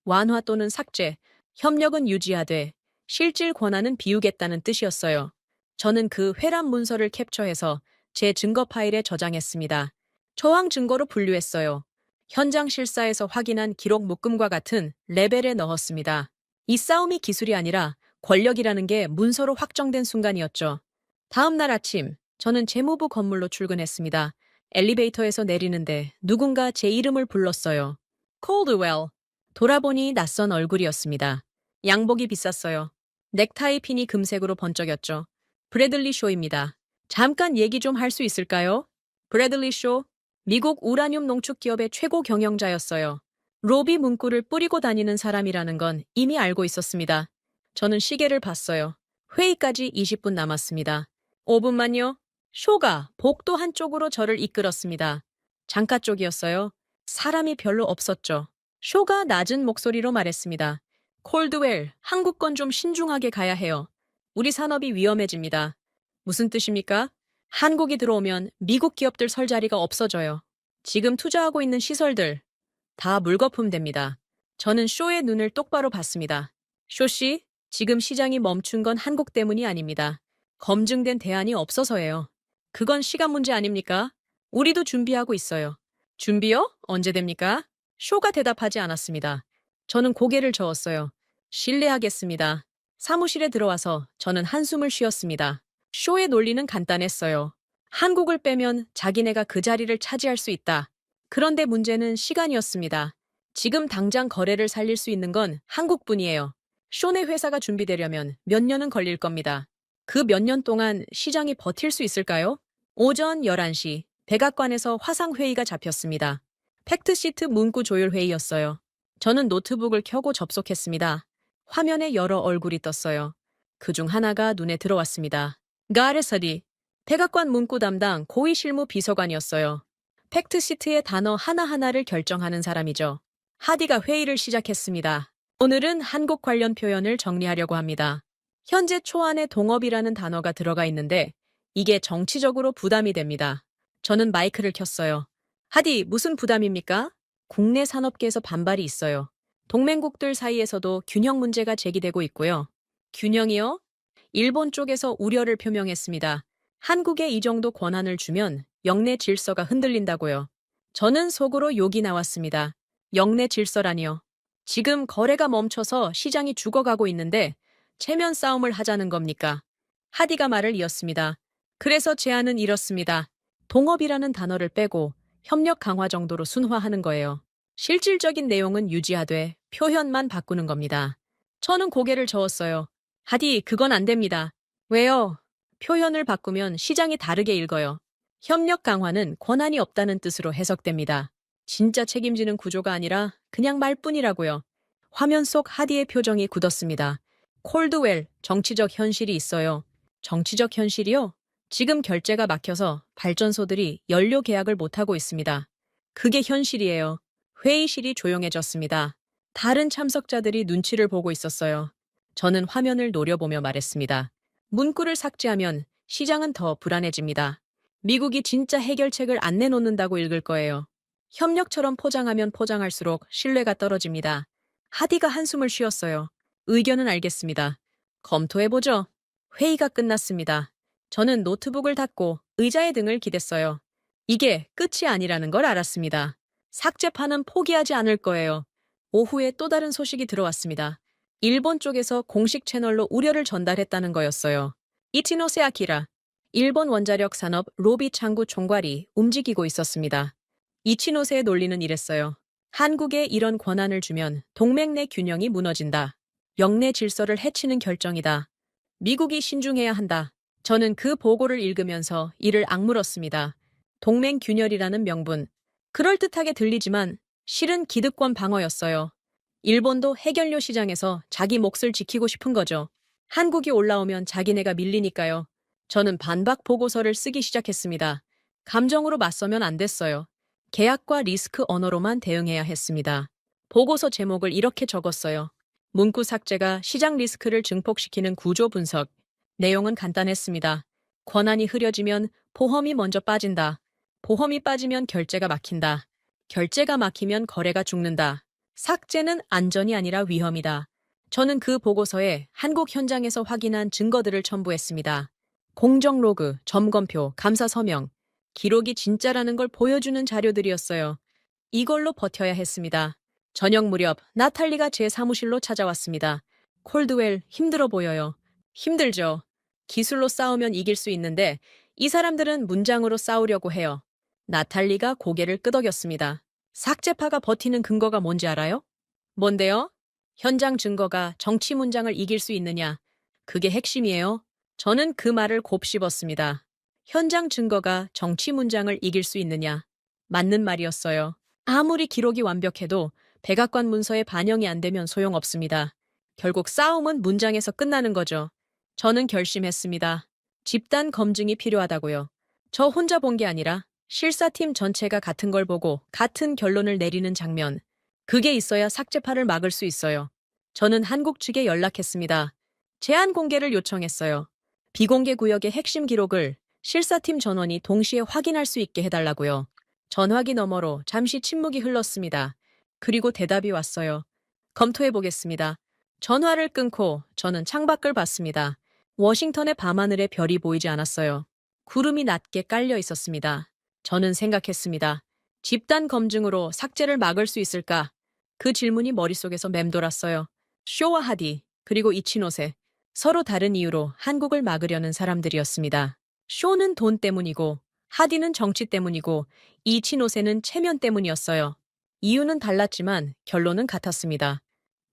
완화 또는 삭제, 협력은 유지하되 실질 권한은 비우겠다는 뜻이었어요. 저는 그 회람 문서를 캡처해서 제 증거 파일에 저장했습니다. 저항 증거로 분류했어요. 현장 실사에서 확인한 기록 묶음과 같은 레벨에 넣었습니다. 이 싸움이 기술이 아니라 권력이라는 게 문서로 확정된 순간이었죠. 다음 날 아침, 저는 재무부 건물로 출근했습니다. 엘리베이터에서 내리는데 누군가 제 이름을 불렀어요. 콜드웰. 돌아보니 낯선 얼굴이었습니다. 양복이 비쌌어요. 넥타이 핀이 금색으로 번쩍였죠. 브래들리 쇼입니다. 잠깐 얘기 좀 할 수 있을까요? 브래들리 쇼, 미국 우라늄 농축 기업의 최고 경영자였어요. 로비 문구를 뿌리고 다니는 사람이라는 건 이미 알고 있었습니다. 저는 시계를 봤어요. 회의까지 20분 남았습니다. 5분만요. 쇼가 복도 한쪽으로 저를 이끌었습니다. 장가 쪽이었어요. 사람이 별로 없었죠. 쇼가 낮은 목소리로 말했습니다. 콜드웰, 한국 건 좀 신중하게 가야 해요. 우리 산업이 위험해집니다. 무슨 뜻입니까? 한국이 들어오면 미국 기업들 설 자리가 없어져요. 지금 투자하고 있는 시설들 다 물거품 됩니다. 저는 쇼의 눈을 똑바로 봤습니다. 쇼 씨, 지금 시장이 멈춘 건 한국 때문이 아닙니다. 검증된 대안이 없어서예요. 그건 시간 문제 아닙니까? 우리도 준비하고 있어요. 준비요? 언제 됩니까? 쇼가 대답하지 않았습니다. 저는 고개를 저었어요. 실례하겠습니다. 사무실에 들어와서 저는 한숨을 쉬었습니다. 쇼의 논리는 간단했어요. 한국을 빼면 자기네가 그 자리를 차지할 수 있다. 그런데 문제는 시간이었습니다. 지금 당장 거래를 살릴 수 있는 건 한국뿐이에요. 쇼네 회사가 준비되려면 몇 년은 걸릴 겁니다. 그 몇 년 동안 시장이 버틸 수 있을까요? 오전 11시, 백악관에서 화상회의가 잡혔습니다. 팩트시트 문구 조율 회의였어요. 저는 노트북을 켜고 접속했습니다. 화면에 여러 얼굴이 떴어요. 그중 하나가 눈에 들어왔습니다. 가레서디, 백악관 문구 담당 고위 실무 비서관이었어요. 팩트시트의 단어 하나하나를 결정하는 사람이죠. 하디가 회의를 시작했습니다. 오늘은 한국 관련 표현을 정리하려고 합니다. 현재 초안에 동업이라는 단어가 들어가 있는데 이게 정치적으로 부담이 됩니다. 저는 마이크를 켰어요. 하디, 무슨 부담입니까? 국내 산업계에서 반발이 있어요. 동맹국들 사이에서도 균형 문제가 제기되고 있고요. 균형이요? 일본 쪽에서 우려를 표명했습니다. 한국에 이 정도 권한을 주면 영내 질서가 흔들린다고요. 저는 속으로 욕이 나왔습니다. 영내 질서라니요. 지금 거래가 멈춰서 시장이 죽어가고 있는데 체면 싸움을 하자는 겁니까? 하디가 말을 이었습니다. 그래서 제안은 이렇습니다. 동업이라는 단어를 빼고 협력 강화 정도로 순화하는 거예요. 실질적인 내용은 유지하되 표현만 바꾸는 겁니다. 저는 고개를 저었어요. 하디, 그건 안 됩니다. 왜요? 표현을 바꾸면 시장이 다르게 읽어요. 협력 강화는 권한이 없다는 뜻으로 해석됩니다. 진짜 책임지는 구조가 아니라 그냥 말뿐이라고요. 화면 속 하디의 표정이 굳었습니다. 콜드웰, 정치적 현실이 있어요. 정치적 현실이요? 지금 결제가 막혀서 발전소들이 연료 계약을 못하고 있습니다. 그게 현실이에요. 회의실이 조용해졌습니다. 다른 참석자들이 눈치를 보고 있었어요. 저는 화면을 노려보며 말했습니다. 문구를 삭제하면 시장은 더 불안해집니다. 미국이 진짜 해결책을 안 내놓는다고 읽을 거예요. 협력처럼 포장하면 포장할수록 신뢰가 떨어집니다. 하디가 한숨을 쉬었어요. 의견은 알겠습니다. 검토해보죠. 회의가 끝났습니다. 저는 노트북을 닫고 의자의 등을 기댔어요. 이게 끝이 아니라는 걸 알았습니다. 삭제판은 포기하지 않을 거예요. 오후에 또 다른 소식이 들어왔습니다. 일본 쪽에서 공식 채널로 우려를 전달했다는 거였어요. 이치노세 아키라, 일본 원자력 산업 로비 창구 총괄이 움직이고 있었습니다. 이치노세의 논리는 이랬어요. 한국에 이런 권한을 주면 동맹 내 균형이 무너진다. 영내 질서를 해치는 결정이다. 미국이 신중해야 한다. 저는 그 보고를 읽으면서 이를 악물었습니다. 동맹 균열이라는 명분. 그럴듯하게 들리지만 실은 기득권 방어였어요. 일본도 해결료 시장에서 자기 몫을 지키고 싶은 거죠. 한국이 올라오면 자기네가 밀리니까요. 저는 반박 보고서를 쓰기 시작했습니다. 감정으로 맞서면 안 됐어요. 계약과 리스크 언어로만 대응해야 했습니다. 보고서 제목을 이렇게 적었어요. 문구 삭제가 시장 리스크를 증폭시키는 구조 분석. 내용은 간단했습니다. 권한이 흐려지면 보험이 먼저 빠진다. 보험이 빠지면 결제가 막힌다. 결제가 막히면 거래가 죽는다. 삭제는 안전이 아니라 위험이다. 저는 그 보고서에 한국 현장에서 확인한 증거들을 첨부했습니다. 공정 로그, 점검표, 감사 서명. 기록이 진짜라는 걸 보여주는 자료들이었어요. 이걸로 버텨야 했습니다. 저녁 무렵 나탈리가 제 사무실로 찾아왔습니다. 콜드웰, 힘들어 보여요. 힘들죠. 기술로 싸우면 이길 수 있는데 이 사람들은 문장으로 싸우려고 해요. 나탈리가 고개를 끄덕였습니다. 삭제파가 버티는 근거가 뭔지 알아요? 뭔데요? 현장 증거가 정치 문장을 이길 수 있느냐. 그게 핵심이에요. 저는 그 말을 곱씹었습니다. 현장 증거가 정치 문장을 이길 수 있느냐. 맞는 말이었어요. 아무리 기록이 완벽해도 백악관 문서에 반영이 안 되면 소용없습니다. 결국 싸움은 문장에서 끝나는 거죠. 저는 결심했습니다. 집단 검증이 필요하다고요. 저 혼자 본 게 아니라 실사팀 전체가 같은 걸 보고 같은 결론을 내리는 장면. 그게 있어야 삭제파를 막을 수 있어요. 저는 한국 측에 연락했습니다. 제한 공개를 요청했어요. 비공개 구역의 핵심 기록을 실사팀 전원이 동시에 확인할 수 있게 해달라고요. 전화기 너머로 잠시 침묵이 흘렀습니다. 그리고 대답이 왔어요. 검토해보겠습니다. 전화를 끊고 저는 창밖을 봤습니다. 워싱턴의 밤하늘에 별이 보이지 않았어요. 구름이 낮게 깔려 있었습니다. 저는 생각했습니다. 집단 검증으로 삭제를 막을 수 있을까? 그 질문이 머릿속에서 맴돌았어요. 쇼와 하디, 그리고 이치노세. 서로 다른 이유로 한국을 막으려는 사람들이었습니다. 쇼는 돈 때문이고 하디는 정치 때문이고 이치노세는 체면 때문이었어요. 이유는 달랐지만 결론은 같았습니다.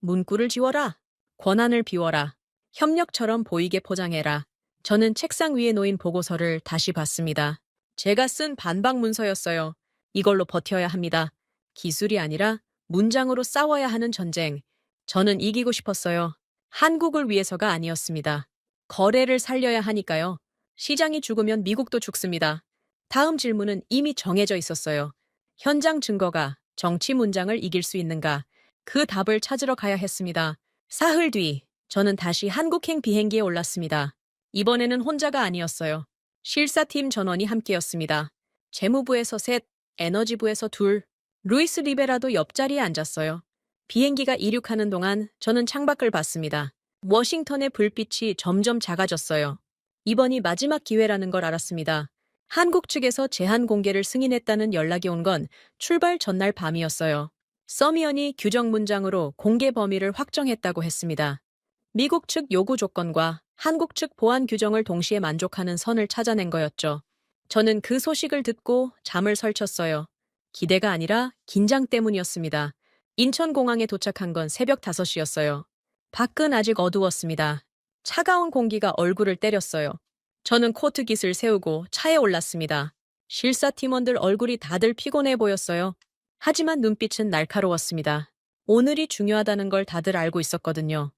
문구를 지워라. 권한을 비워라. 협력처럼 보이게 포장해라. 저는 책상 위에 놓인 보고서를 다시 봤습니다. 제가 쓴 반박 문서였어요. 이걸로 버텨야 합니다. 기술이 아니라 문장으로 싸워야 하는 전쟁. 저는 이기고 싶었어요. 한국을 위해서가 아니었습니다. 거래를 살려야 하니까요. 시장이 죽으면 미국도 죽습니다. 다음 질문은 이미 정해져 있었어요. 현장 증거가 정치 문장을 이길 수 있는가? 그 답을 찾으러 가야 했습니다. 사흘 뒤, 저는 다시 한국행 비행기에 올랐습니다. 이번에는 혼자가 아니었어요. 실사팀 전원이 함께였습니다. 재무부에서 셋, 에너지부에서 둘, 루이스 리베라도 옆자리에 앉았어요. 비행기가 이륙하는 동안 저는 창밖을 봤습니다. 워싱턴의 불빛이 점점 작아졌어요. 이번이 마지막 기회라는 걸 알았습니다. 한국 측에서 제한 공개를 승인했다는 연락이 온 건 출발 전날 밤이었어요. 서미언이 규정 문장으로 공개 범위를 확정했다고 했습니다. 미국 측 요구 조건과 한국 측 보안 규정을 동시에 만족하는 선을 찾아낸 거였죠. 저는 그 소식을 듣고 잠을 설쳤어요. 기대가 아니라 긴장 때문이었습니다. 인천공항에 도착한 건 새벽 5시였어요. 밖은 아직 어두웠습니다. 차가운 공기가 얼굴을 때렸어요. 저는 코트깃을 세우고 차에 올랐습니다. 실사팀원들 얼굴이 다들 피곤해 보였어요. 하지만 눈빛은 날카로웠습니다. 오늘이 중요하다는 걸 다들 알고 있었거든요.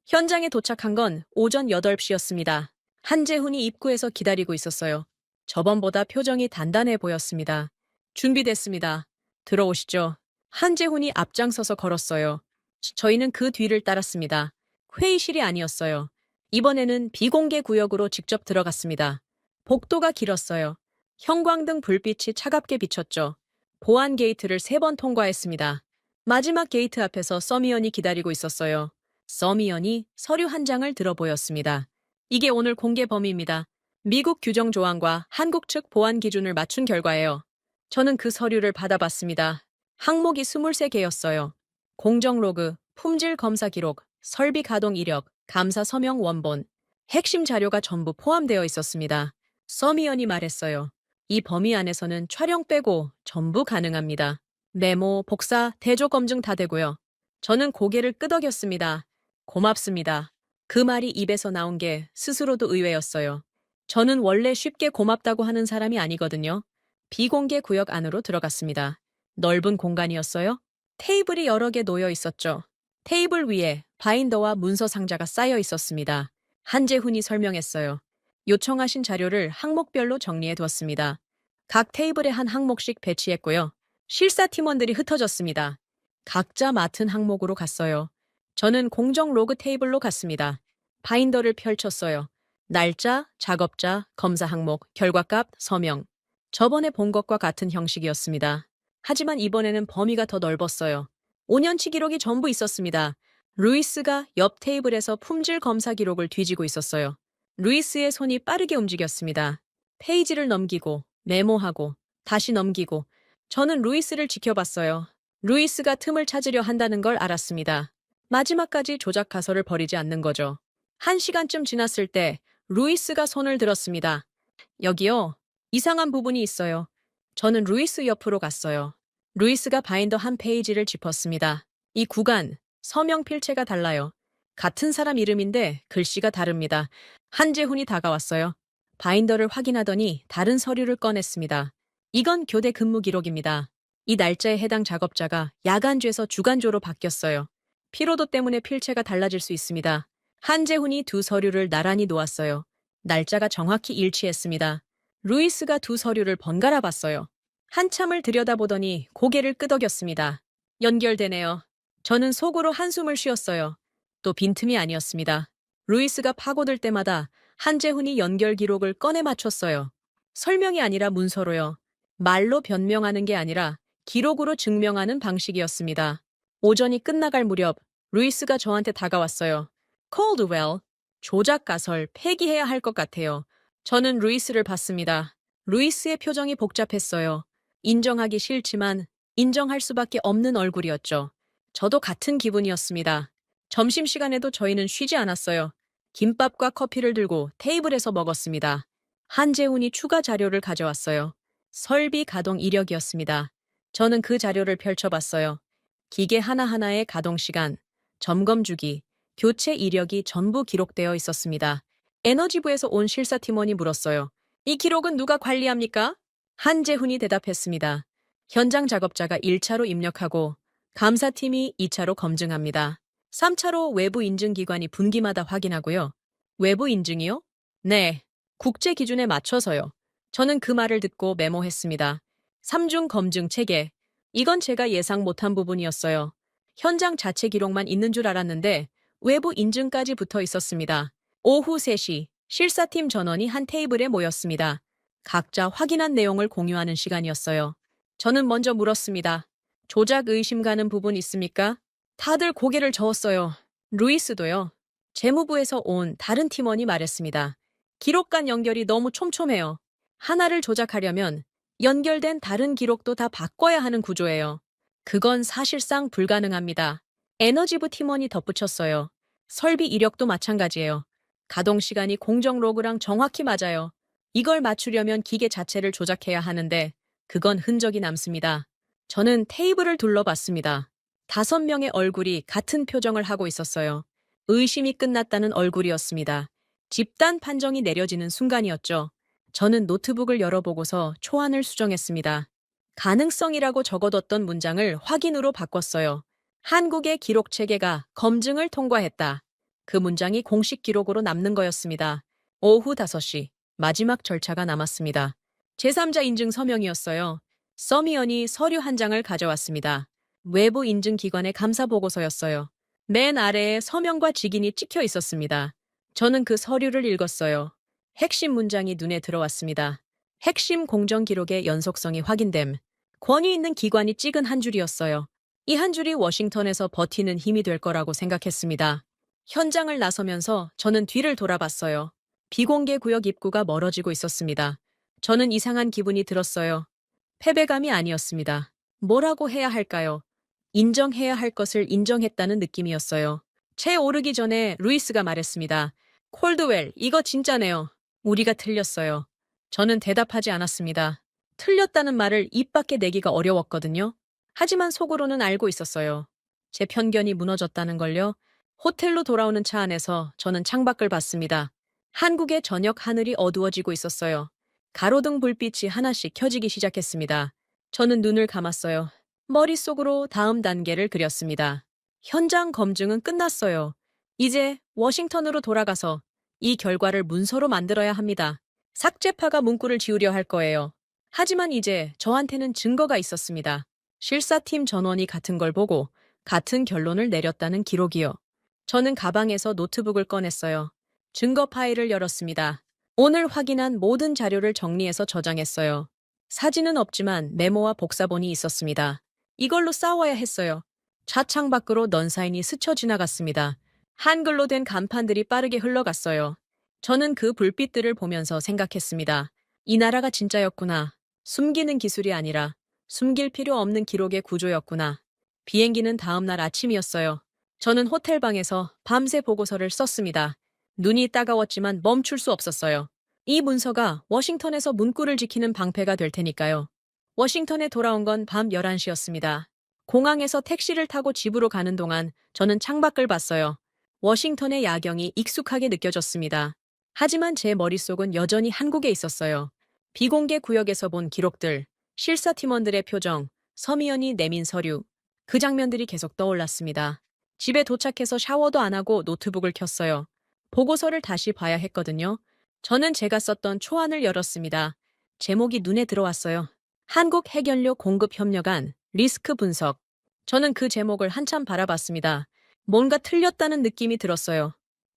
현장에 도착한 건 오전 8시였습니다. 한재훈이 입구에서 기다리고 있었어요. 저번보다 표정이 단단해 보였습니다. 준비됐습니다. 들어오시죠. 한재훈이 앞장서서 걸었어요. 저희는 그 뒤를 따랐습니다. 회의실이 아니었어요. 이번에는 비공개 구역으로 직접 들어갔습니다. 복도가 길었어요. 형광등 불빛이 차갑게 비쳤죠. 보안 게이트를 3번 통과했습니다. 마지막 게이트 앞에서 서미언이 기다리고 있었어요. 서미언이 서류 한 장을 들어 보였습니다. 이게 오늘 공개 범위입니다. 미국 규정 조항과 한국 측 보안 기준을 맞춘 결과예요. 저는 그 서류를 받아봤습니다. 항목이 23개였어요. 공정 로그, 품질 검사 기록, 설비 가동 이력, 감사 서명 원본, 핵심 자료가 전부 포함되어 있었습니다. 서미언이 말했어요. 이 범위 안에서는 촬영 빼고 전부 가능합니다. 메모, 복사, 대조 검증 다 되고요. 저는 고개를 끄덕였습니다. 고맙습니다. 그 말이 입에서 나온 게 스스로도 의외였어요. 저는 원래 쉽게 고맙다고 하는 사람이 아니거든요. 비공개 구역 안으로 들어갔습니다. 넓은 공간이었어요. 테이블이 여러 개 놓여 있었죠. 테이블 위에 바인더와 문서 상자가 쌓여 있었습니다. 한재훈이 설명했어요. 요청하신 자료를 항목별로 정리해 두었습니다. 각 테이블에 한 항목씩 배치했고요. 실사 팀원들이 흩어졌습니다. 각자 맡은 항목으로 갔어요. 저는 공정 로그 테이블로 갔습니다. 바인더를 펼쳤어요. 날짜, 작업자, 검사 항목, 결과값, 서명. 저번에 본 것과 같은 형식이었습니다. 하지만 이번에는 범위가 더 넓었어요. 5년치 기록이 전부 있었습니다. 루이스가 옆 테이블에서 품질 검사 기록을 뒤지고 있었어요. 루이스의 손이 빠르게 움직였습니다. 페이지를 넘기고, 메모하고, 다시 넘기고. 저는 루이스를 지켜봤어요. 루이스가 틈을 찾으려 한다는 걸 알았습니다. 마지막까지 조작 가설을 버리지 않는 거죠. 1시간쯤 지났을 때 루이스가 손을 들었습니다. 여기요. 이상한 부분이 있어요. 저는 루이스 옆으로 갔어요. 루이스가 바인더 한 페이지를 짚었습니다. 이 구간, 서명 필체가 달라요. 같은 사람 이름인데 글씨가 다릅니다. 한재훈이 다가왔어요. 바인더를 확인하더니 다른 서류를 꺼냈습니다. 이건 교대 근무 기록입니다. 이 날짜에 해당 작업자가 야간조에서 주간조로 바뀌었어요. 피로도 때문에 필체가 달라질 수 있습니다. 한재훈이 두 서류를 나란히 놓았어요. 날짜가 정확히 일치했습니다. 루이스가 두 서류를 번갈아 봤어요. 한참을 들여다보더니 고개를 끄덕였습니다. 연결되네요. 저는 속으로 한숨을 쉬었어요. 또 빈틈이 아니었습니다. 루이스가 파고들 때마다 한재훈이 연결 기록을 꺼내 맞췄어요. 설명이 아니라 문서로요. 말로 변명하는 게 아니라 기록으로 증명하는 방식이었습니다. 오전이 끝나갈 무렵 루이스가 저한테 다가왔어요. 콜드웰, 조작 가설 폐기해야 할 것 같아요. 저는 루이스를 봤습니다. 루이스의 표정이 복잡했어요. 인정하기 싫지만 인정할 수밖에 없는 얼굴이었죠. 저도 같은 기분이었습니다. 점심시간에도 저희는 쉬지 않았어요. 김밥과 커피를 들고 테이블에서 먹었습니다. 한재훈이 추가 자료를 가져왔어요. 설비 가동 이력이었습니다. 저는 그 자료를 펼쳐봤어요. 기계 하나하나의 가동 시간, 점검 주기, 교체 이력이 전부 기록되어 있었습니다. 에너지부에서 온 실사팀원이 물었어요. 이 기록은 누가 관리합니까? 한재훈이 대답했습니다. 현장 작업자가 1차로 입력하고 감사팀이 2차로 검증합니다. 3차로 외부 인증기관이 분기마다 확인하고요. 외부 인증이요? 네, 국제 기준에 맞춰서요. 저는 그 말을 듣고 메모했습니다. 3중 검증 체계, 이건 제가 예상 못한 부분이었어요. 현장 자체 기록만 있는 줄 알았는데 외부 인증까지 붙어 있었습니다. 오후 3시 실사팀 전원이 한 테이블에 모였습니다. 각자 확인한 내용을 공유하는 시간이었어요. 저는 먼저 물었습니다. 조작 의심 가는 부분 있습니까? 다들 고개를 저었어요. 루이스도요. 재무부에서 온 다른 팀원이 말했습니다. 기록 간 연결이 너무 촘촘해요. 하나를 조작하려면 연결된 다른 기록도 다 바꿔야 하는 구조예요. 그건 사실상 불가능합니다. 에너지부 팀원이 덧붙였어요. 설비 이력도 마찬가지예요. 가동 시간이 공정 로그랑 정확히 맞아요. 이걸 맞추려면 기계 자체를 조작해야 하는데 그건 흔적이 남습니다. 저는 테이블을 둘러봤습니다. 5명의 얼굴이 같은 표정을 하고 있었어요. 의심이 끝났다는 얼굴이었습니다. 집단 판정이 내려지는 순간이었죠. 저는 노트북을 열어보고서 초안을 수정했습니다. 가능성이라고 적어뒀던 문장을 확인으로 바꿨어요. 한국의 기록 체계가 검증을 통과했다. 그 문장이 공식 기록으로 남는 거였습니다. 오후 5시 마지막 절차가 남았습니다. 제3자 인증 서명이었어요. 서미연이 서류 한 장을 가져왔습니다. 외부 인증 기관의 감사 보고서였어요. 맨 아래에 서명과 직인이 찍혀 있었습니다. 저는 그 서류를 읽었어요. 핵심 문장이 눈에 들어왔습니다. 핵심 공정 기록의 연속성이 확인됨. 권위 있는 기관이 찍은 한 줄이었어요. 이 한 줄이 워싱턴에서 버티는 힘이 될 거라고 생각했습니다. 현장을 나서면서 저는 뒤를 돌아봤어요. 비공개 구역 입구가 멀어지고 있었습니다. 저는 이상한 기분이 들었어요. 패배감이 아니었습니다. 뭐라고 해야 할까요? 인정해야 할 것을 인정했다는 느낌이었어요. 채 오르기 전에 루이스가 말했습니다. 콜드웰, 이거 진짜네요. 우리가 틀렸어요. 저는 대답하지 않았습니다. 틀렸다는 말을 입 밖에 내기가 어려웠거든요. 하지만 속으로는 알고 있었어요. 제 편견이 무너졌다는 걸요. 호텔로 돌아오는 차 안에서 저는 창밖을 봤습니다. 한국의 저녁 하늘이 어두워지고 있었어요. 가로등 불빛이 하나씩 켜지기 시작했습니다. 저는 눈을 감았어요. 머릿속으로 다음 단계를 그렸습니다. 현장 검증은 끝났어요. 이제 워싱턴으로 돌아가서 이 결과를 문서로 만들어야 합니다. 삭제파가 문구를 지우려 할 거예요. 하지만 이제 저한테는 증거가 있었습니다. 실사팀 전원이 같은 걸 보고 같은 결론을 내렸다는 기록이요. 저는 가방에서 노트북을 꺼냈어요. 증거 파일을 열었습니다. 오늘 확인한 모든 자료를 정리해서 저장했어요. 사진은 없지만 메모와 복사본이 있었습니다. 이걸로 싸워야 했어요. 차창 밖으로 넌사인이 스쳐 지나갔습니다. 한글로 된 간판들이 빠르게 흘러갔어요. 저는 그 불빛들을 보면서 생각했습니다. 이 나라가 진짜였구나. 숨기는 기술이 아니라 숨길 필요 없는 기록의 구조였구나. 비행기는 다음 날 아침이었어요. 저는 호텔방에서 밤새 보고서를 썼습니다. 눈이 따가웠지만 멈출 수 없었어요. 이 문서가 워싱턴에서 문구를 지키는 방패가 될 테니까요. 워싱턴에 돌아온 건 밤 11시였습니다. 공항에서 택시를 타고 집으로 가는 동안 저는 창밖을 봤어요. 워싱턴의 야경이 익숙하게 느껴졌습니다. 하지만 제 머릿속은 여전히 한국에 있었어요. 비공개 구역에서 본 기록들, 실사팀원들의 표정, 서미연이 내민 서류, 그 장면들이 계속 떠올랐습니다. 집에 도착해서 샤워도 안 하고 노트북을 켰어요. 보고서를 다시 봐야 했거든요. 저는 제가 썼던 초안을 열었습니다. 제목이 눈에 들어왔어요. 한국 해결료 공급 협력안, 리스크 분석. 저는 그 제목을 한참 바라봤습니다. 뭔가 틀렸다는 느낌이 들었어요.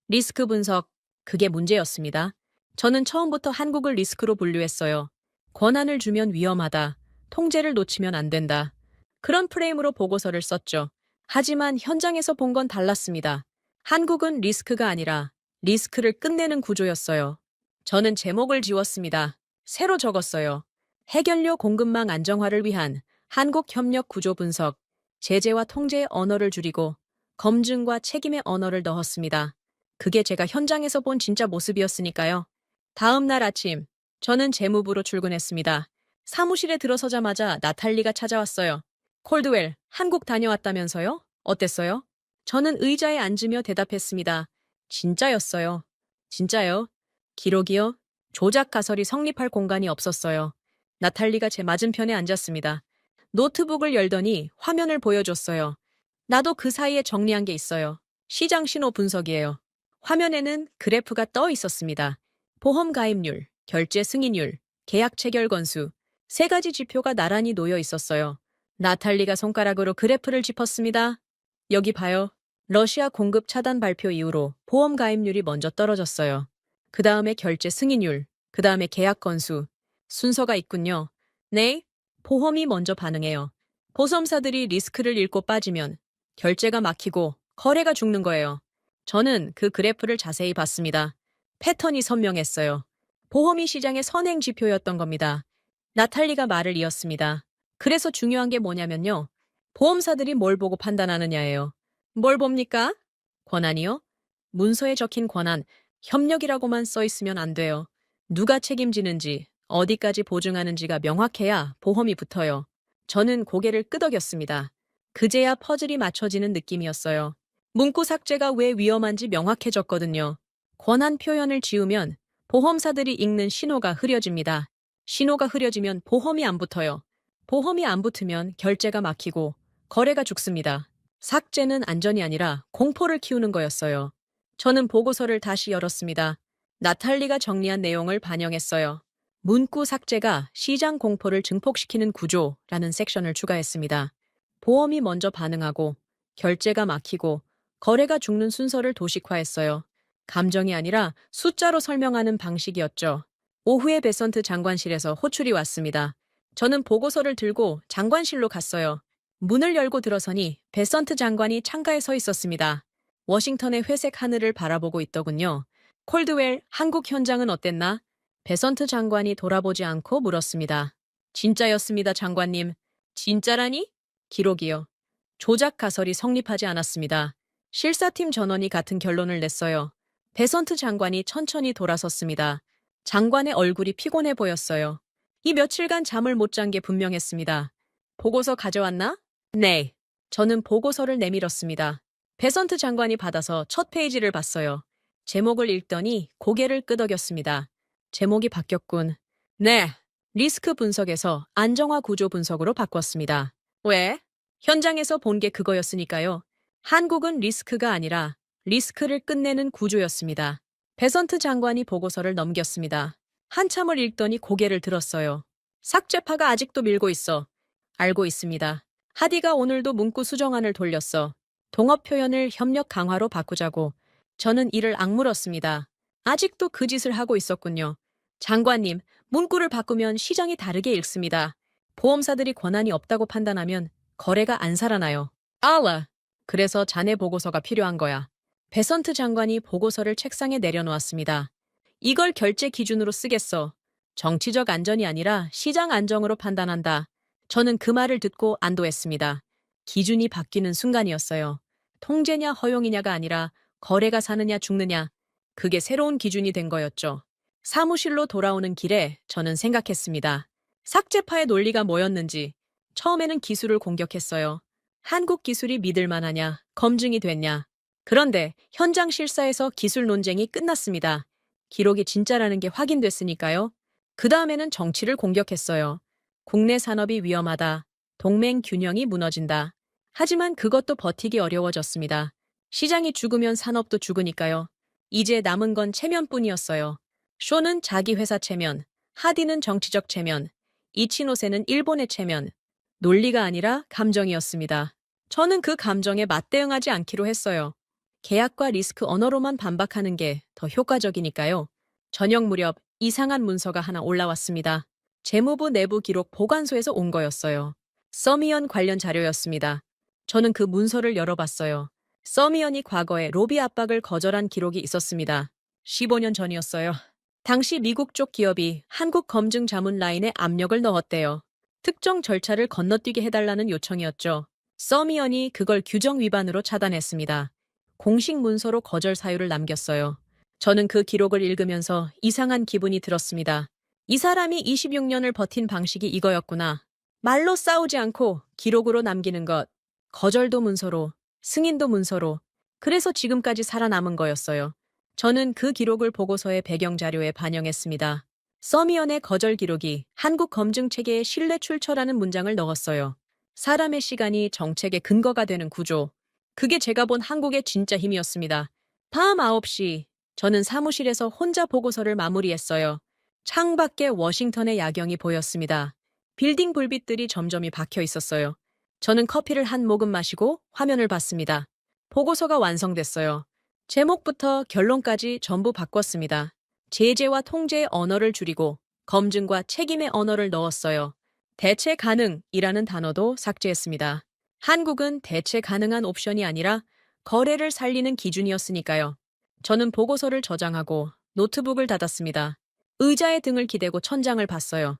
리스크 분석, 그게 문제였습니다. 저는 처음부터 한국을 리스크로 분류했어요. 권한을 주면 위험하다. 통제를 놓치면 안 된다. 그런 프레임으로 보고서를 썼죠. 하지만 현장에서 본 건 달랐습니다. 한국은 리스크가 아니라 리스크를 끝내는 구조였어요. 저는 제목을 지웠습니다. 새로 적었어요. 해결료 공급망 안정화를 위한 한국 협력 구조 분석, 제재와 통제의 언어를 줄이고 검증과 책임의 언어를 넣었습니다. 그게 제가 현장에서 본 진짜 모습이었으니까요. 다음 날 아침, 저는 재무부로 출근했습니다. 사무실에 들어서자마자 나탈리가 찾아왔어요. 콜드웰, 한국 다녀왔다면서요? 어땠어요? 저는 의자에 앉으며 대답했습니다. 진짜였어요. 진짜요? 기록이요? 조작 가설이 성립할 공간이 없었어요. 나탈리가 제 맞은편에 앉았습니다. 노트북을 열더니 화면을 보여줬어요. 나도 그 사이에 정리한 게 있어요. 시장 신호 분석이에요. 화면에는 그래프가 떠 있었습니다. 보험 가입률, 결제 승인율, 계약 체결 건수, 3가지 지표가 나란히 놓여 있었어요. 나탈리가 손가락으로 그래프를 짚었습니다. 여기 봐요. 러시아 공급 차단 발표 이후로 보험 가입률이 먼저 떨어졌어요. 그 다음에 결제 승인율, 그 다음에 계약 건수. 순서가 있군요. 네, 보험이 먼저 반응해요. 보험사들이 리스크를 잃고 빠지면 결제가 막히고 거래가 죽는 거예요. 저는 그 그래프를 자세히 봤습니다. 패턴이 선명했어요. 보험이 시장의 선행 지표였던 겁니다. 나탈리가 말을 이었습니다. 그래서 중요한 게 뭐냐면요. 보험사들이 뭘 보고 판단하느냐예요. 뭘 봅니까? 권한이요? 문서에 적힌 권한, 협력이라고만 써 있으면 안 돼요. 누가 책임지는지, 어디까지 보증하는지가 명확해야 보험이 붙어요. 저는 고개를 끄덕였습니다. 그제야 퍼즐이 맞춰지는 느낌이었어요. 문구 삭제가 왜 위험한지 명확해졌거든요. 권한 표현을 지우면 보험사들이 읽는 신호가 흐려집니다. 신호가 흐려지면 보험이 안 붙어요. 보험이 안 붙으면 결제가 막히고 거래가 죽습니다. 삭제는 안전이 아니라 공포를 키우는 거였어요. 저는 보고서를 다시 열었습니다. 나탈리가 정리한 내용을 반영했어요. 문구 삭제가 시장 공포를 증폭시키는 구조라는 섹션을 추가했습니다. 보험이 먼저 반응하고 결제가 막히고 거래가 죽는 순서를 도식화했어요. 감정이 아니라 숫자로 설명하는 방식이었죠. 오후에 베선트 장관실에서 호출이 왔습니다. 저는 보고서를 들고 장관실로 갔어요. 문을 열고 들어서니 베선트 장관이 창가에 서 있었습니다. 워싱턴의 회색 하늘을 바라보고 있더군요. 콜드웰, 한국 현장은 어땠나? 베선트 장관이 돌아보지 않고 물었습니다. 진짜였습니다, 장관님. 진짜라니? 기록이요. 조작 가설이 성립하지 않았습니다. 실사팀 전원이 같은 결론을 냈어요. 베선트 장관이 천천히 돌아섰습니다. 장관의 얼굴이 피곤해 보였어요. 이 며칠간 잠을 못 잔 게 분명했습니다. 보고서 가져왔나? 네. 저는 보고서를 내밀었습니다. 베선트 장관이 받아서 첫 페이지를 봤어요. 제목을 읽더니 고개를 끄덕였습니다. 제목이 바뀌었군. 네. 리스크 분석에서 안정화 구조 분석으로 바꿨습니다. 왜? 현장에서 본 게 그거였으니까요. 한국은 리스크가 아니라 리스크를 끝내는 구조였습니다. 베선트 장관이 보고서를 넘겼습니다. 한참을 읽더니 고개를 들었어요. 삭제파가 아직도 밀고 있어. 알고 있습니다. 하디가 오늘도 문구 수정안을 돌렸어. 동업 표현을 협력 강화로 바꾸자고. 저는 이를 악물었습니다. 아직도 그 짓을 하고 있었군요. 장관님, 문구를 바꾸면 시장이 다르게 읽습니다. 보험사들이 권한이 없다고 판단하면 거래가 안 살아나요. 알아. 그래서 자네 보고서가 필요한 거야. 베선트 장관이 보고서를 책상에 내려놓았습니다. 이걸 결제 기준으로 쓰겠어. 정치적 안전이 아니라 시장 안정으로 판단한다. 저는 그 말을 듣고 안도했습니다. 기준이 바뀌는 순간이었어요. 통제냐 허용이냐가 아니라 거래가 사느냐 죽느냐. 그게 새로운 기준이 된 거였죠. 사무실로 돌아오는 길에 저는 생각했습니다. 삭제파의 논리가 뭐였는지. 처음에는 기술을 공격했어요. 한국 기술이 믿을 만하냐, 검증이 됐냐. 그런데 현장 실사에서 기술 논쟁이 끝났습니다. 기록이 진짜라는 게 확인됐으니까요. 그 다음에는 정치를 공격했어요. 국내 산업이 위험하다. 동맹 균형이 무너진다. 하지만 그것도 버티기 어려워졌습니다. 시장이 죽으면 산업도 죽으니까요. 이제 남은 건 체면뿐이었어요. 쇼는 자기 회사 체면, 하디는 정치적 체면, 이치노세는 일본의 체면. 논리가 아니라 감정이었습니다. 저는 그 감정에 맞대응하지 않기로 했어요. 계약과 리스크 언어로만 반박하는 게 더 효과적이니까요. 저녁 무렵 이상한 문서가 하나 올라왔습니다. 재무부 내부 기록 보관소에서 온 거였어요. 서미연 관련 자료였습니다. 저는 그 문서를 열어봤어요. 서미연이 과거에 로비 압박을 거절한 기록이 있었습니다. 15년 전이었어요. 당시 미국 쪽 기업이 한국 검증 자문 라인에 압력을 넣었대요. 특정 절차를 건너뛰게 해달라는 요청이었죠. 서미연이 그걸 규정 위반으로 차단했습니다. 공식 문서로 거절 사유를 남겼어요. 저는 그 기록을 읽으면서 이상한 기분이 들었습니다. 이 사람이 26년을 버틴 방식이 이거였구나. 말로 싸우지 않고 기록으로 남기는 것. 거절도 문서로, 승인도 문서로. 그래서 지금까지 살아남은 거였어요. 저는 그 기록을 보고서의 배경 자료에 반영했습니다. 서미연의 거절 기록이 한국 검증 체계의 신뢰 출처라는 문장을 넣었어요. 사람의 시간이 정책의 근거가 되는 구조. 그게 제가 본 한국의 진짜 힘이었습니다. 밤 9시, 저는 사무실에서 혼자 보고서를 마무리했어요. 창밖에 워싱턴의 야경이 보였습니다. 빌딩 불빛들이 점점이 박혀 있었어요. 저는 커피를 한 모금 마시고 화면을 봤습니다. 보고서가 완성됐어요. 제목부터 결론까지 전부 바꿨습니다. 제재와 통제의 언어를 줄이고 검증과 책임의 언어를 넣었어요. 대체 가능이라는 단어도 삭제했습니다. 한국은 대체 가능한 옵션이 아니라 거래를 살리는 기준이었으니까요. 저는 보고서를 저장하고 노트북을 닫았습니다. 의자에 등을 기대고 천장을 봤어요.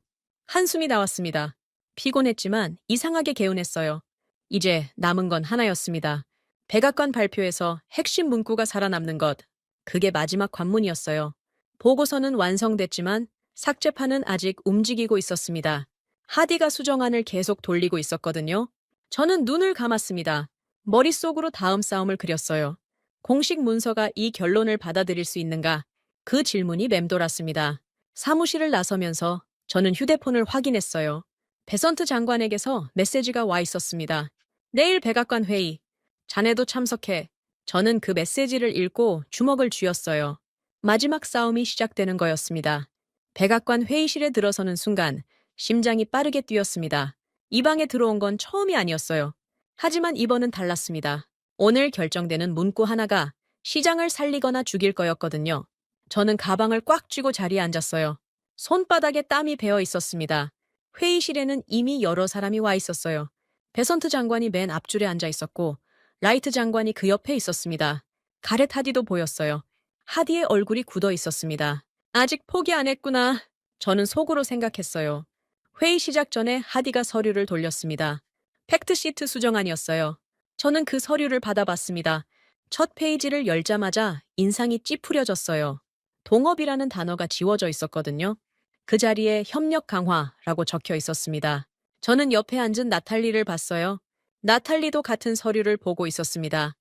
한숨이 나왔습니다. 피곤했지만 이상하게 개운했어요. 이제 남은 건 하나였습니다. 백악관 발표에서 핵심 문구가 살아남는 것. 그게 마지막 관문이었어요. 보고서는 완성됐지만 삭제판은 아직 움직이고 있었습니다. 하디가 수정안을 계속 돌리고 있었거든요. 저는 눈을 감았습니다. 머릿속으로 다음 싸움을 그렸어요. 공식 문서가 이 결론을 받아들일 수 있는가? 그 질문이 맴돌았습니다. 사무실을 나서면서 저는 휴대폰을 확인했어요. 베선트 장관에게서 메시지가 와 있었습니다. 내일 백악관 회의. 자네도 참석해. 저는 그 메시지를 읽고 주먹을 쥐었어요. 마지막 싸움이 시작되는 거였습니다. 백악관 회의실에 들어서는 순간 심장이 빠르게 뛰었습니다. 이 방에 들어온 건 처음이 아니었어요. 하지만 이번은 달랐습니다. 오늘 결정되는 문구 하나가 시장을 살리거나 죽일 거였거든요. 저는 가방을 꽉 쥐고 자리에 앉았어요. 손바닥에 땀이 배어 있었습니다. 회의실에는 이미 여러 사람이 와 있었어요. 베선트 장관이 맨 앞줄에 앉아 있었고 라이트 장관이 그 옆에 있었습니다. 가렛 하디도 보였어요. 하디의 얼굴이 굳어 있었습니다. 아직 포기 안 했구나. 저는 속으로 생각했어요. 회의 시작 전에 하디가 서류를 돌렸습니다. 팩트시트 수정안이었어요. 저는 그 서류를 받아봤습니다. 첫 페이지를 열자마자 인상이 찌푸려졌어요. 동업이라는 단어가 지워져 있었거든요. 그 자리에 협력 강화라고 적혀 있었습니다. 저는 옆에 앉은 나탈리를 봤어요. 나탈리도 같은 서류를 보고 있었습니다.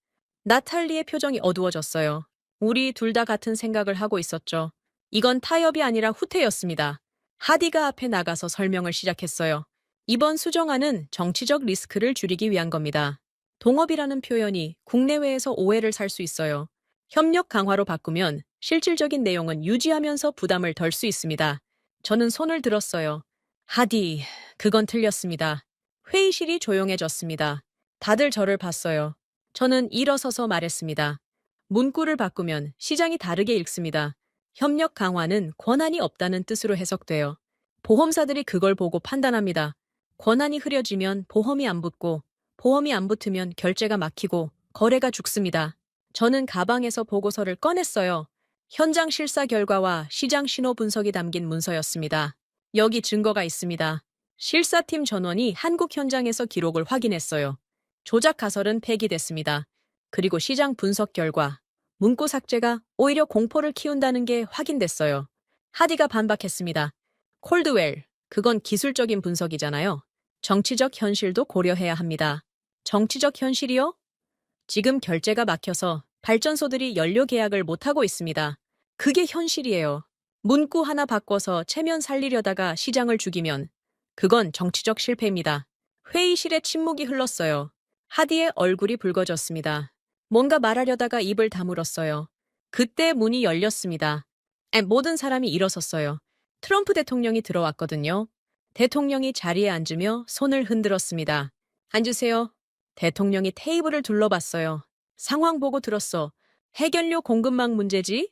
나탈리의 표정이 어두워졌어요. 우리 둘 다 같은 생각을 하고 있었죠. 이건 타협이 아니라 후퇴였습니다. 하디가 앞에 나가서 설명을 시작했어요. 이번 수정안은 정치적 리스크를 줄이기 위한 겁니다. 동업이라는 표현이 국내외에서 오해를 살 수 있어요. 협력 강화로 바꾸면 실질적인 내용은 유지하면서 부담을 덜 수 있습니다. 저는 손을 들었어요. 하디, 그건 틀렸습니다. 회의실이 조용해졌습니다. 다들 저를 봤어요. 저는 일어서서 말했습니다. 문구를 바꾸면 시장이 다르게 읽습니다. 협력 강화는 권한이 없다는 뜻으로 해석돼요. 보험사들이 그걸 보고 판단합니다. 권한이 흐려지면 보험이 안 붙고 보험이 안 붙으면 결제가 막히고 거래가 죽습니다. 저는 가방에서 보고서를 꺼냈어요. 현장 실사 결과와 시장 신호 분석이 담긴 문서였습니다. 여기 증거가 있습니다. 실사팀 전원이 한국 현장에서 기록을 확인했어요. 조작 가설은 폐기됐습니다. 그리고 시장 분석 결과, 문구 삭제가 오히려 공포를 키운다는 게 확인됐어요. 하디가 반박했습니다. 콜드웰, 그건 기술적인 분석이잖아요. 정치적 현실도 고려해야 합니다. 정치적 현실이요? 지금 결제가 막혀서 발전소들이 연료 계약을 못하고 있습니다. 그게 현실이에요. 문구 하나 바꿔서 체면 살리려다가 시장을 죽이면 그건 정치적 실패입니다. 회의실에 침묵이 흘렀어요. 하디의 얼굴이 붉어졌습니다. 뭔가 말하려다가 입을 다물었어요. 그때 문이 열렸습니다. 모든 사람이 일어섰어요. 트럼프 대통령이 들어왔거든요. 대통령이 자리에 앉으며 손을 흔들었습니다. 앉으세요. 대통령이 테이블을 둘러봤어요. 상황 보고 들었어. 해결료 공급망 문제지?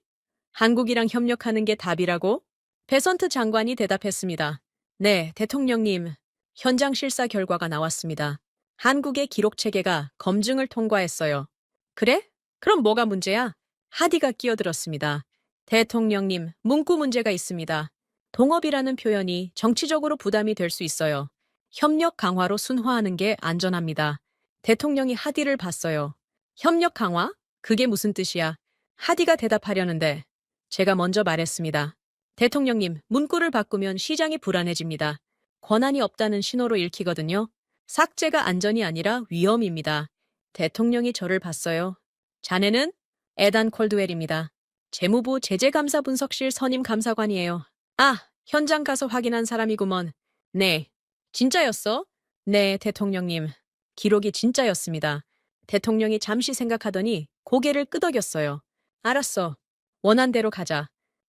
한국이랑 협력하는 게 답이라고? 베선트 장관이 대답했습니다. 네, 대통령님. 현장 실사 결과가 나왔습니다. 한국의 기록 체계가 검증을 통과했어요. 그래? 그럼 뭐가 문제야? 하디가 끼어들었습니다. 대통령님, 문구 문제가 있습니다. 동업이라는 표현이 정치적으로 부담이 될 수 있어요. 협력 강화로 순화하는 게 안전합니다. 대통령이 하디를 봤어요. 협력 강화? 그게 무슨 뜻이야? 하디가 대답하려는데 제가 먼저 말했습니다. 대통령님, 문구를 바꾸면 시장이 불안해집니다. 권한이 없다는 신호로 읽히거든요. 삭제가 안전이 아니라 위험입니다. 대통령이 저를 봤어요. 자네는? 에단 콜드웰입니다. 재무부 제재감사분석실 선임 감사관이에요. 아, 현장 가서 확인한 사람이구먼. 네. 진짜였어? 네, 대통령님. 기록이 진짜였습니다. 대통령이 잠시 생각하더니 고개를 끄덕였어요. 알았어. 원한대로 가자.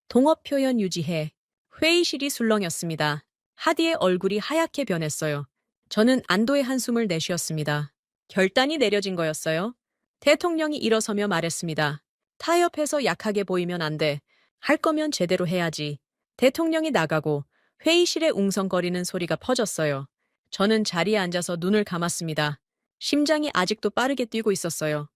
동업 표현 유지해. 회의실이 술렁였습니다. 하디의 얼굴이 하얗게 변했어요. 저는 안도의 한숨을 내쉬었습니다. 결단이 내려진 거였어요. 대통령이 일어서며 말했습니다. 타협해서 약하게 보이면 안 돼. 할 거면 제대로 해야지. 대통령이 나가고 회의실에 웅성거리는 소리가 퍼졌어요. 저는 자리에 앉아서 눈을 감았습니다. 심장이 아직도 빠르게 뛰고 있었어요.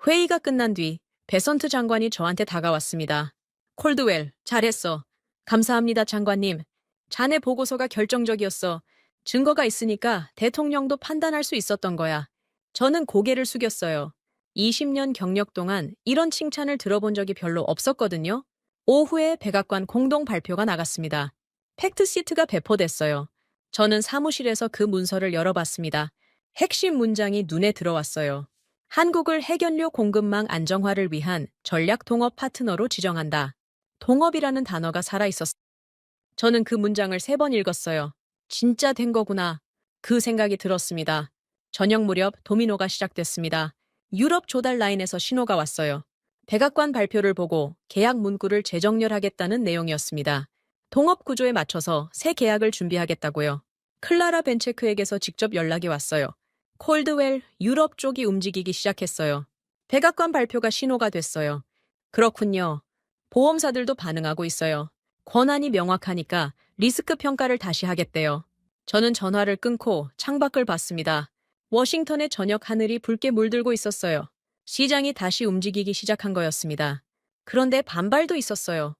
회의가 끝난 뒤 베선트 장관이 저한테 다가왔습니다. 콜드웰, 잘했어. 감사합니다, 장관님. 자네 보고서가 결정적이었어. 증거가 있으니까 대통령도 판단할 수 있었던 거야. 저는 고개를 숙였어요. 20년 경력 동안 이런 칭찬을 들어본 적이 별로 없었거든요. 오후에 백악관 공동 발표가 나갔습니다. 팩트시트가 배포됐어요. 저는 사무실에서 그 문서를 열어봤습니다. 핵심 문장이 눈에 들어왔어요. 한국을 핵연료 공급망 안정화를 위한 전략 동업 파트너로 지정한다. 동업이라는 단어가 살아있었어요. 저는 그 문장을 3번 읽었어요. 진짜 된 거구나. 그 생각이 들었습니다. 저녁 무렵 도미노가 시작됐습니다. 유럽 조달 라인에서 신호가 왔어요. 백악관 발표를 보고 계약 문구를 재정렬하겠다는 내용이었습니다. 동업 구조에 맞춰서 새 계약을 준비하겠다고요. 클라라 벤체크에게서 직접 연락이 왔어요. 콜드웰, 유럽 쪽이 움직이기 시작했어요. 백악관 발표가 신호가 됐어요. 그렇군요. 보험사들도 반응하고 있어요. 권한이 명확하니까 리스크 평가를 다시 하겠대요. 저는 전화를 끊고 창밖을 봤습니다. 워싱턴의 저녁 하늘이 붉게 물들고 있었어요. 시장이 다시 움직이기 시작한 거였습니다. 그런데 반발도 있었어요.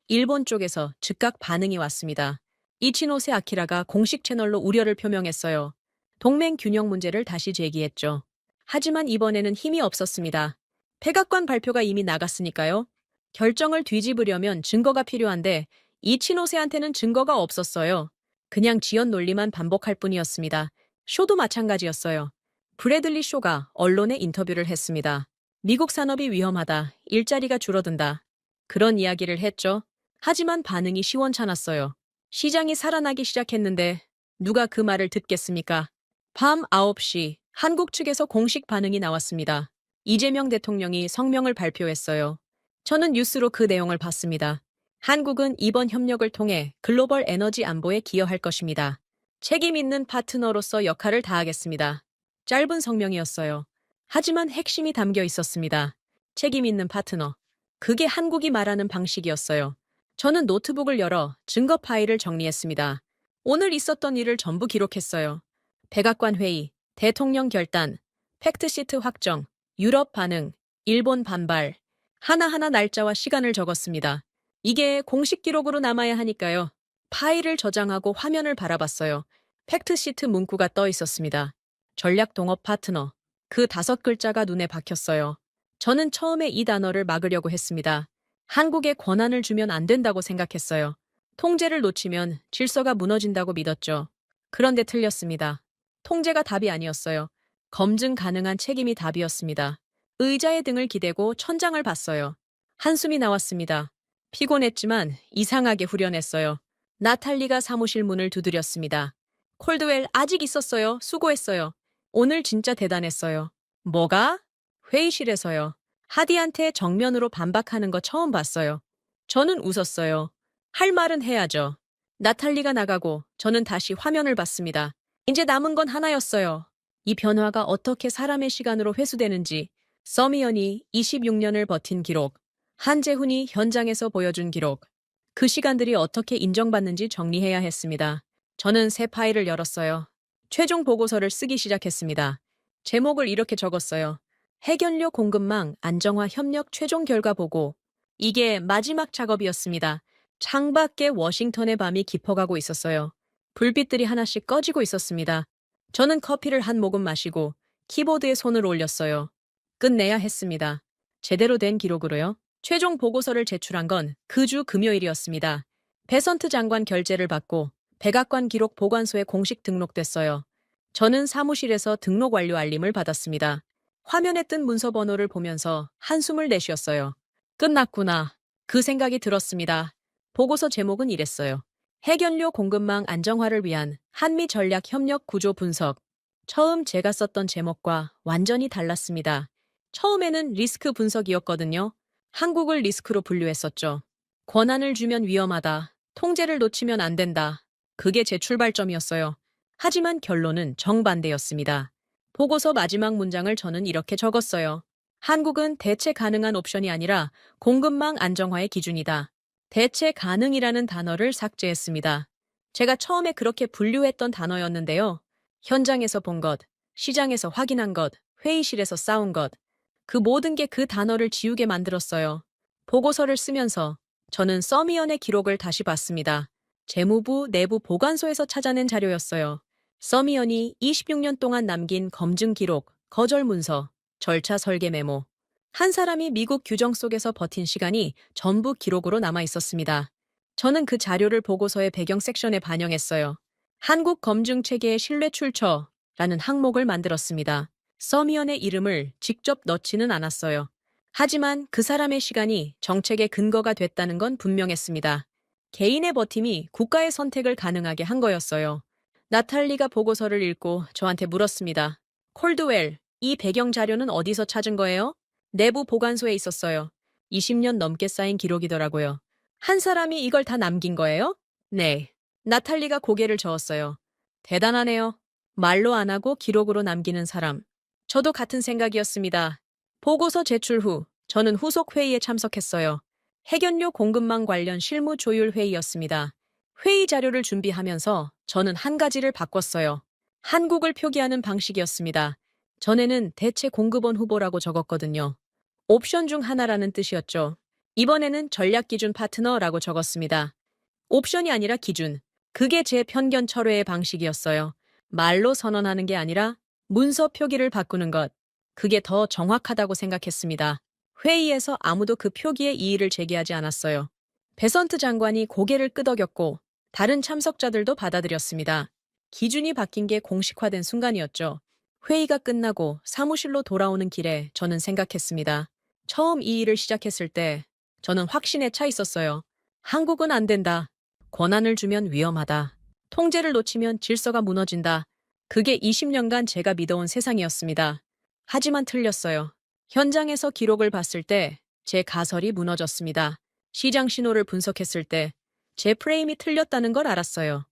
일본 쪽에서 즉각 반응이 왔습니다. 이치노세 아키라가 공식 채널로 우려를 표명했어요. 동맹 균형 문제를 다시 제기했죠. 하지만 이번에는 힘이 없었습니다. 백악관 발표가 이미 나갔으니까요. 결정을 뒤집으려면 증거가 필요한데 이치노세한테는 증거가 없었어요. 그냥 지연 논리만 반복할 뿐이었습니다. 쇼도 마찬가지였어요. 브래들리 쇼가 언론에 인터뷰를 했습니다. 미국 산업이 위험하다. 일자리가 줄어든다. 그런 이야기를 했죠. 하지만 반응이 시원찮았어요. 시장이 살아나기 시작했는데 누가 그 말을 듣겠습니까? 밤 9시 한국 측에서 공식 반응이 나왔습니다. 이재명 대통령이 성명을 발표했어요. 저는 뉴스로 그 내용을 봤습니다. 한국은 이번 협력을 통해 글로벌 에너지 안보에 기여할 것입니다. 책임 있는 파트너로서 역할을 다하겠습니다. 짧은 성명이었어요. 하지만 핵심이 담겨 있었습니다. 책임 있는 파트너. 그게 한국이 말하는 방식이었어요. 저는 노트북을 열어 증거 파일을 정리했습니다. 오늘 있었던 일을 전부 기록했어요. 백악관 회의, 대통령 결단, 팩트시트 확정, 유럽 반응, 일본 반발. 하나하나 날짜와 시간을 적었습니다. 이게 공식 기록으로 남아야 하니까요. 파일을 저장하고 화면을 바라봤어요. 팩트시트 문구가 떠 있었습니다. 전략 동업 파트너. 그 5글자가 눈에 박혔어요. 저는 처음에 이 단어를 막으려고 했습니다. 한국에 권한을 주면 안 된다고 생각했어요. 통제를 놓치면 질서가 무너진다고 믿었죠. 그런데 틀렸습니다. 통제가 답이 아니었어요. 검증 가능한 책임이 답이었습니다. 의자의 등을 기대고 천장을 봤어요. 한숨이 나왔습니다. 피곤했지만 이상하게 후련했어요. 나탈리가 사무실 문을 두드렸습니다. 콜드웰 아직 있었어요. 수고했어요. 오늘 진짜 대단했어요. 뭐가? 회의실에서요. 하디한테 정면으로 반박하는 거 처음 봤어요. 저는 웃었어요. 할 말은 해야죠. 나탈리가 나가고 저는 다시 화면을 봤습니다. 이제 남은 건 하나였어요. 이 변화가 어떻게 사람의 시간으로 회수되는지, 서미연이 26년을 버틴 기록, 한재훈이 현장에서 보여준 기록, 그 시간들이 어떻게 인정받는지 정리해야 했습니다. 저는 새 파일을 열었어요. 최종 보고서를 쓰기 시작했습니다. 제목을 이렇게 적었어요. 핵연료 공급망 안정화 협력 최종 결과 보고. 이게 마지막 작업이었습니다. 창밖에 워싱턴의 밤이 깊어가고 있었어요. 불빛들이 하나씩 꺼지고 있었습니다. 저는 커피를 한 모금 마시고 키보드에 손을 올렸어요. 끝내야 했습니다. 제대로 된 기록으로요. 최종 보고서를 제출한 건 그 주 금요일이었습니다. 베선트 장관 결재를 받고 백악관 기록 보관소에 공식 등록됐어요. 저는 사무실에서 등록 완료 알림을 받았습니다. 화면에 뜬 문서 번호를 보면서 한숨을 내쉬었어요. 끝났구나. 그 생각이 들었습니다. 보고서 제목은 이랬어요. 핵연료 공급망 안정화를 위한 한미 전략 협력 구조 분석. 처음 제가 썼던 제목과 완전히 달랐습니다. 처음에는 리스크 분석이었거든요. 한국을 리스크로 분류했었죠. 권한을 주면 위험하다. 통제를 놓치면 안 된다. 그게 제 출발점이었어요. 하지만 결론은 정반대였습니다. 보고서 마지막 문장을 저는 이렇게 적었어요. 한국은 대체 가능한 옵션이 아니라 공급망 안정화의 기준이다. 대체 가능이라는 단어를 삭제했습니다. 제가 처음에 그렇게 분류했던 단어였는데요. 현장에서 본 것, 시장에서 확인한 것, 회의실에서 싸운 것, 그 모든 게 그 단어를 지우게 만들었어요. 보고서를 쓰면서 저는 서미연의 기록을 다시 봤습니다. 재무부 내부 보관소에서 찾아낸 자료였어요. 서미연이 26년 동안 남긴 검증 기록, 거절 문서, 절차 설계 메모. 한 사람이 미국 규정 속에서 버틴 시간이 전부 기록으로 남아 있었습니다. 저는 그 자료를 보고서의 배경 섹션에 반영했어요. 한국 검증 체계의 신뢰 출처라는 항목을 만들었습니다. 서미연의 이름을 직접 넣지는 않았어요. 하지만 그 사람의 시간이 정책의 근거가 됐다는 건 분명했습니다. 개인의 버팀이 국가의 선택을 가능하게 한 거였어요. 나탈리가 보고서를 읽고 저한테 물었습니다. 콜드웰, 이 배경 자료는 어디서 찾은 거예요? 내부 보관소에 있었어요. 20년 넘게 쌓인 기록이더라고요. 한 사람이 이걸 다 남긴 거예요? 네. 나탈리가 고개를 저었어요. 대단하네요. 말로 안 하고 기록으로 남기는 사람. 저도 같은 생각이었습니다. 보고서 제출 후 저는 후속 회의에 참석했어요. 핵연료 공급망 관련 실무 조율 회의였습니다. 회의 자료를 준비하면서 저는 한 가지를 바꿨어요. 한국을 표기하는 방식이었습니다. 전에는 대체 공급원 후보라고 적었거든요. 옵션 중 하나라는 뜻이었죠. 이번에는 전략기준 파트너라고 적었습니다. 옵션이 아니라 기준. 그게 제 편견 철회의 방식이었어요. 말로 선언하는 게 아니라 문서 표기를 바꾸는 것. 그게 더 정확하다고 생각했습니다. 회의에서 아무도 그 표기에 이의를 제기하지 않았어요. 베선트 장관이 고개를 끄덕였고 다른 참석자들도 받아들였습니다. 기준이 바뀐 게 공식화된 순간이었죠. 회의가 끝나고 사무실로 돌아오는 길에 저는 생각했습니다. 처음 이 일을 시작했을 때 저는 확신에 차 있었어요. 한국은 안 된다. 권한을 주면 위험하다. 통제를 놓치면 질서가 무너진다. 그게 20년간 제가 믿어온 세상이었습니다. 하지만 틀렸어요. 현장에서 기록을 봤을 때 제 가설이 무너졌습니다. 시장 신호를 분석했을 때 제 프레임이 틀렸다는 걸 알았어요.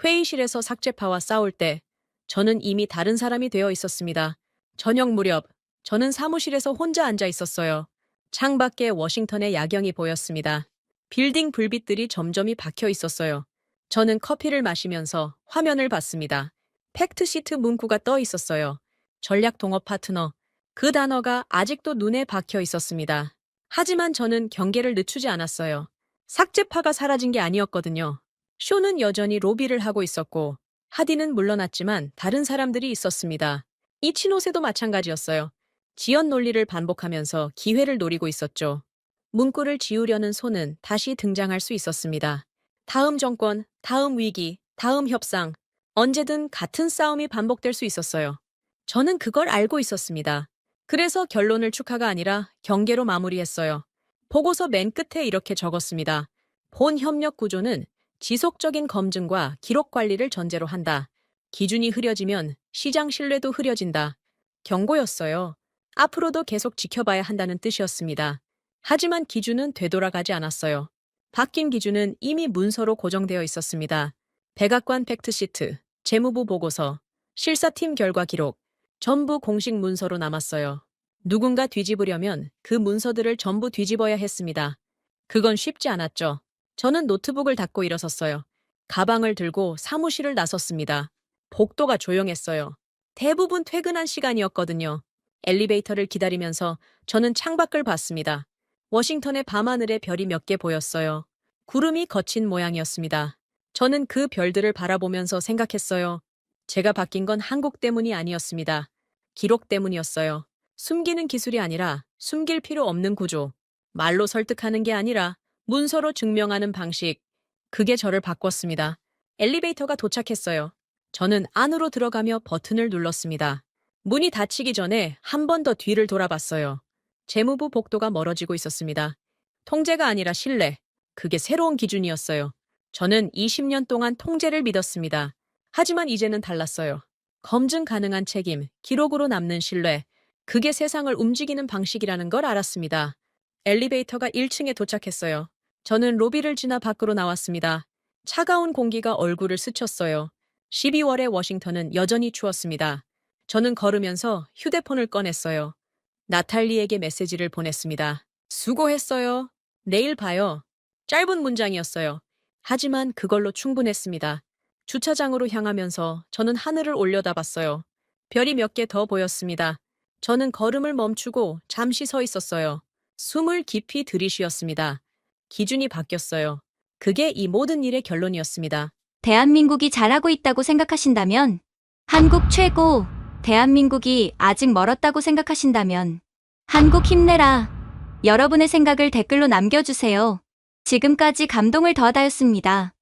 회의실에서 삭제파와 싸울 때 저는 이미 다른 사람이 되어 있었습니다. 저녁 무렵 저는 사무실에서 혼자 앉아 있었어요. 창밖에 워싱턴의 야경이 보였습니다. 빌딩 불빛들이 점점이 박혀 있었어요. 저는 커피를 마시면서 화면을 봤습니다. 팩트시트 문구가 떠 있었어요. 전략 동업 파트너. 그 단어가 아직도 눈에 박혀 있었습니다. 하지만 저는 경계를 늦추지 않았어요. 삭제파가 사라진 게 아니었거든요. 쇼는 여전히 로비를 하고 있었고 하디는 물러났지만 다른 사람들이 있었습니다. 이치노세도 마찬가지였어요. 지연 논리를 반복하면서 기회를 노리고 있었죠. 문구를 지우려는 손은 다시 등장할 수 있었습니다. 다음 정권, 다음 위기, 다음 협상, 언제든 같은 싸움이 반복될 수 있었어요. 저는 그걸 알고 있었습니다. 그래서 결론을 축하가 아니라 경계로 마무리했어요. 보고서 맨 끝에 이렇게 적었습니다. 본 협력 구조는 지속적인 검증과 기록 관리를 전제로 한다. 기준이 흐려지면 시장 신뢰도 흐려진다. 경고였어요. 앞으로도 계속 지켜봐야 한다는 뜻이었습니다. 하지만 기준은 되돌아가지 않았어요. 바뀐 기준은 이미 문서로 고정되어 있었습니다. 백악관 팩트시트, 재무부 보고서, 실사팀 결과 기록, 전부 공식 문서로 남았어요. 누군가 뒤집으려면 그 문서들을 전부 뒤집어야 했습니다. 그건 쉽지 않았죠. 저는 노트북을 닫고 일어섰어요. 가방을 들고 사무실을 나섰습니다. 복도가 조용했어요. 대부분 퇴근한 시간이었거든요. 엘리베이터를 기다리면서 저는 창밖을 봤습니다. 워싱턴의 밤하늘에 별이 몇 개 보였어요. 구름이 거친 모양이었습니다. 저는 그 별들을 바라보면서 생각했어요. 제가 바뀐 건 한국 때문이 아니었습니다. 기록 때문이었어요. 숨기는 기술이 아니라 숨길 필요 없는 구조. 말로 설득하는 게 아니라 문서로 증명하는 방식. 그게 저를 바꿨습니다. 엘리베이터가 도착했어요. 저는 안으로 들어가며 버튼을 눌렀습니다. 문이 닫히기 전에 한 번 더 뒤를 돌아봤어요. 재무부 복도가 멀어지고 있었습니다. 통제가 아니라 신뢰. 그게 새로운 기준이었어요. 저는 20년 동안 통제를 믿었습니다. 하지만 이제는 달랐어요. 검증 가능한 책임, 기록으로 남는 신뢰. 그게 세상을 움직이는 방식이라는 걸 알았습니다. 엘리베이터가 1층에 도착했어요. 저는 로비를 지나 밖으로 나왔습니다. 차가운 공기가 얼굴을 스쳤어요. 12월의 워싱턴은 여전히 추웠습니다. 저는 걸으면서 휴대폰을 꺼냈어요. 나탈리에게 메시지를 보냈습니다. 수고했어요. 내일 봐요. 짧은 문장이었어요. 하지만 그걸로 충분했습니다. 주차장으로 향하면서 저는 하늘을 올려다봤어요. 별이 몇 개 더 보였습니다. 저는 걸음을 멈추고 잠시 서 있었어요. 숨을 깊이 들이쉬었습니다. 기준이 바뀌었어요. 그게 이 모든 일의 결론이었습니다. 대한민국이 잘하고 있다고 생각하신다면, 한국 최고, 대한민국이 아직 멀었다고 생각하신다면, 한국 힘내라. 여러분의 생각을 댓글로 남겨주세요. 지금까지 감동을 더하다였습니다.